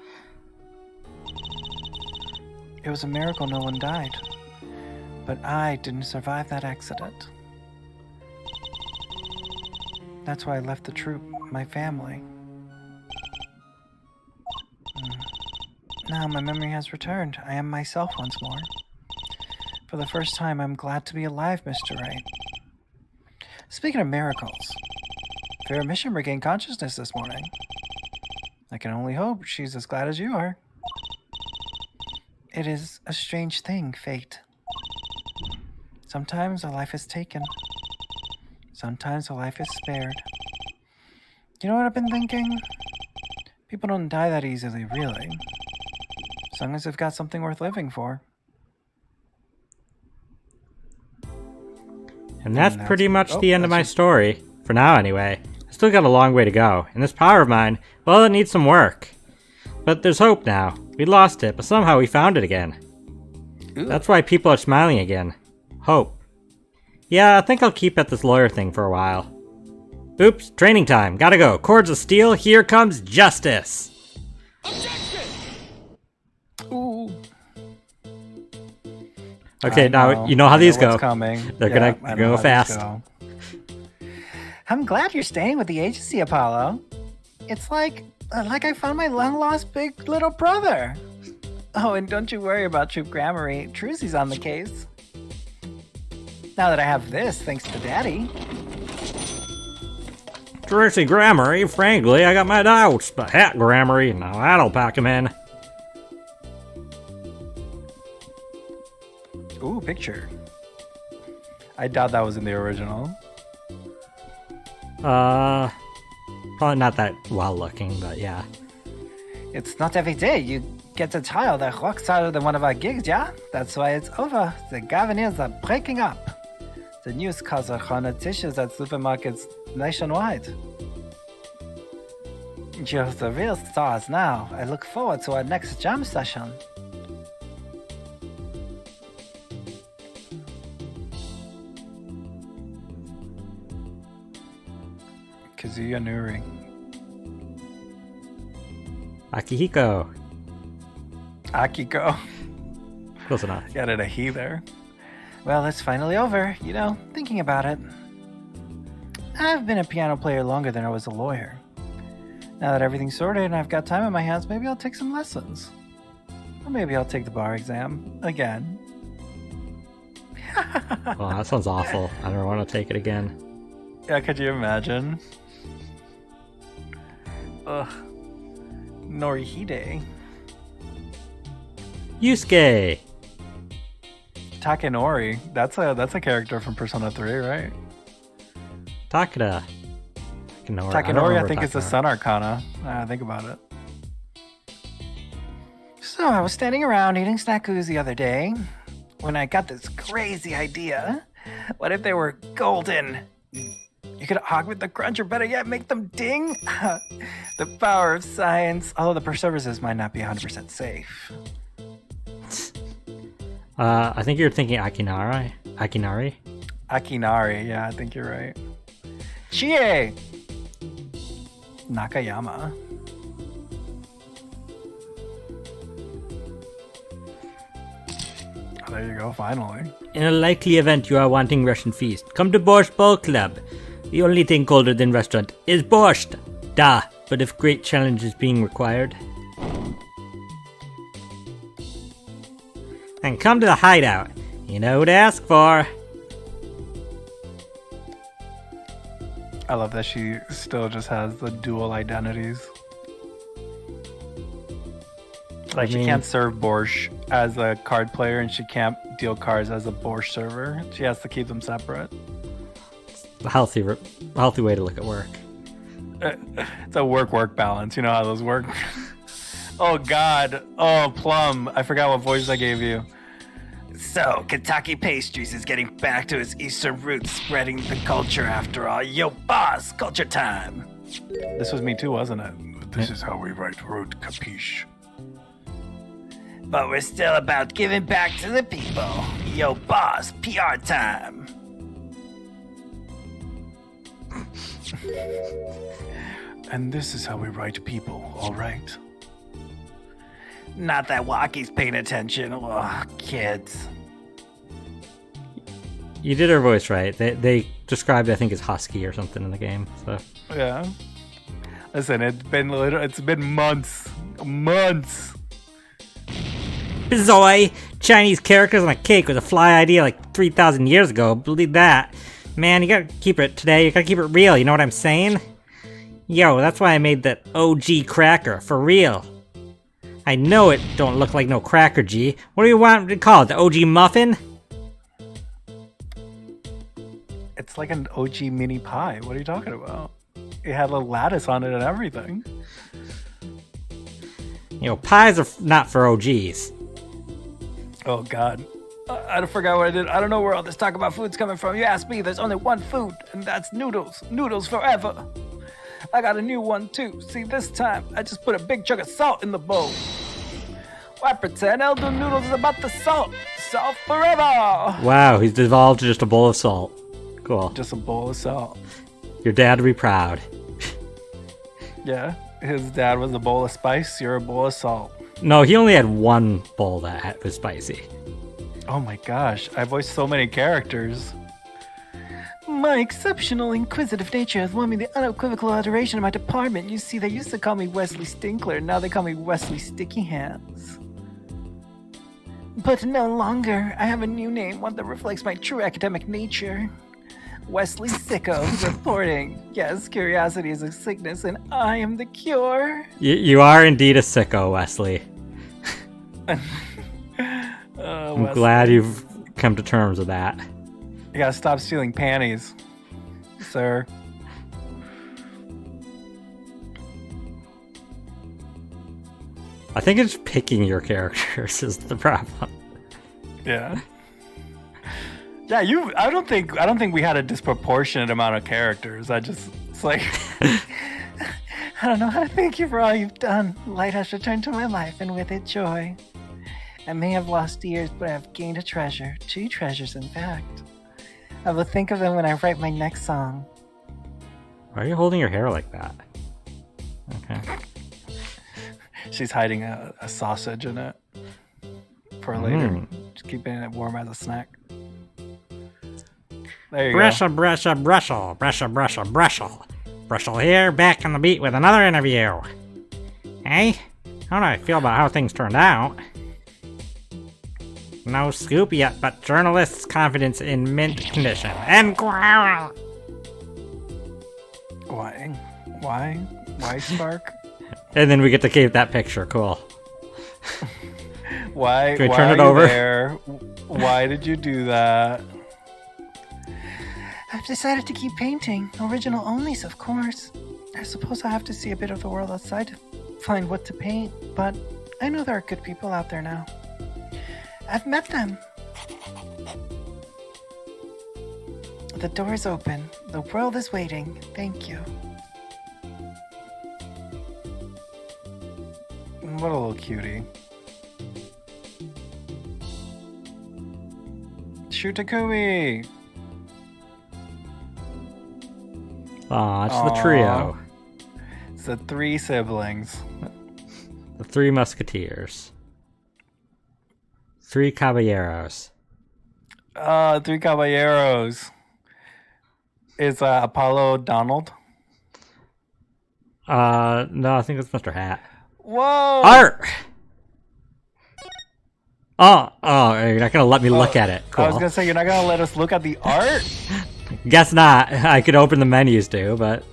It was a miracle no one died. But I didn't survive that accident. That's why I left the troupe, my family. Now my memory has returned. I am myself once more. For the first time, I'm glad to be alive, Mr. Wright. Speaking of miracles, Fair Mission regained consciousness this morning. I can only hope she's as glad as you are. It is a strange thing, fate. Sometimes a life is taken. Sometimes a life is spared. You know what I've been thinking? People don't die that easily, really. As long as they've got something worth living for. And that's pretty much the end of my story. For now, anyway. I still got a long way to go. And this power of mine, well, it needs some work. But there's hope now. We lost it, but somehow we found it again. Ooh. That's why people are smiling again. Hope. Yeah, I think I'll keep at this lawyer thing for a while. Oops, training time. Gotta go. Cords of steel, here comes justice. Objection! Ooh. Okay, now you know how these go. Coming. They're gonna go fast. I'm glad you're staying with the agency, Apollo. It's like I found my long-lost big little brother. Oh, and don't you worry about Troop Grammary. Trucy's on the case. Now that I have this, thanks to Daddy. Tracy Grammary, frankly, I got my doubts, but Hat Grammary, now that'll pack him in. Ooh, picture. I doubt that was in the original. Probably not that well looking, but yeah. It's not every day you get a child that rocks harder than one of our gigs, yeah? That's why it's over. The Gaviniers are breaking up. The news causes on the tissues at supermarkets nationwide. You're the real stars now. I look forward to our next jam session. Kazuya Nuri. Akihiko. Akiko. Close enough. You added a he there. Well, it's finally over. You know, thinking about it. I've been a piano player longer than I was a lawyer. Now that everything's sorted and I've got time on my hands, maybe I'll take some lessons. Or maybe I'll take the bar exam again. Oh, that sounds awful. I don't want to take it again. Yeah, could you imagine? Ugh. Norihide. Yusuke. Takenori. That's a character from Persona 3, right? Takeda. Takenori, I think, is the Sun Arcana. Think about it. So I was standing around eating snackoos the other day when I got this crazy idea. What if they were golden? You could augment the crunch, or better yet, make them ding. The power of science. Although the preservatives might not be 100% safe. I think you're thinking Akinari. Akinari, yeah, I think you're right. Chie! Nakayama. Oh, there you go, finally. In a likely event you are wanting Russian feast, come to Borscht Bowl Club. The only thing colder than restaurant is borscht. Da, but if great challenge is being required. And come to the hideout. You know who to ask for. I love that she still just has the dual identities. Like, she can't serve borscht as a card player, and she can't deal cards as a borscht server. She has to keep them separate. A healthy way to look at work. It's a work balance. You know how those work. Oh God. Oh, Plum. I forgot what voice I gave you. So, Kentucky Pastries is getting back to its Eastern roots, spreading the culture after all. Yo, boss, culture time. This was me too, wasn't it? This is how we write root, capiche? But we're still about giving back to the people. Yo, boss, PR time. And this is how we write people, all right? Not that Walkie's paying attention. Oh, kids. You did her voice right. They described it, I think, as husky or something in the game. So Yeah. Listen, it's been months. Bizoy! Chinese characters on a cake was a fly idea like 3,000 years ago. Believe that. Man, you gotta keep it today. You gotta keep it real. You know what I'm saying? Yo, that's why I made that OG cracker. For real. I know it don't look like no cracker, G. What do you want to call it? The OG muffin? It's like an OG mini pie. What are you talking about? It had a lattice on it and everything. You know, pies are not for OGs. Oh, God. I forgot what I did. I don't know where all this talk about food's coming from. You asked me, there's only one food, and that's noodles. Noodles forever. I got a new one, too. See, this time, I just put a big chunk of salt in the bowl. Why pretend Elder Noodles is about the salt? Salt forever! Wow, he's devolved to just a bowl of salt. Cool. Just a bowl of salt. Your dad would be proud. Yeah, his dad was a bowl of spice, you're a bowl of salt. No, he only had one bowl that was spicy. Oh my gosh, I voiced so many characters. My exceptional inquisitive nature has won me the unequivocal adoration of my department. You see, they used to call me Wesley Stinkler, now they call me Wesley Sticky Hands. But no longer. I have a new name, one that reflects my true academic nature. Wesley Sicko reporting. Yes, curiosity is a sickness, and I am the cure. You are indeed a sicko, Wesley. I'm Wesley. glad you've come to terms with that. You gotta stop stealing panties, sir. I think it's picking your characters is the problem. Yeah. Yeah, I don't think we had a disproportionate amount of characters. It's like I don't know how to thank you for all you've done. Light has returned to my life, and with it joy. I may have lost years, but I have gained a treasure. 2 treasures, in fact. I will think of them when I write my next song. Why are you holding your hair like that? Okay. She's hiding a sausage in it for later. Just keeping it warm as a snack. There you go. Brushel here, back on the beat with another interview. Hey, how do I feel about how things turned out? No scoop yet, but journalists' confidence in mint condition. And growl. Why, Spark? And then we get to keep that picture. Cool. Why? Can we why turn are it you over? there? Why did you do that? I've decided to keep painting. Original onlys, of course. I suppose I'll have to see a bit of the world outside to find what to paint, but I know there are good people out there now. I've met them. The door is open. The world is waiting. Thank you. What a little cutie. Shutakui! Aw, it's the trio. It's the 3 siblings. The 3 musketeers. 3 caballeros. 3 caballeros. Is Apollo Donald? No, I think it's Mr. Hat. Whoa! Art! Oh, you're not gonna let me look at it. Cool. I was gonna say, you're not gonna let us look at the art? Guess not. I could open the menus too, but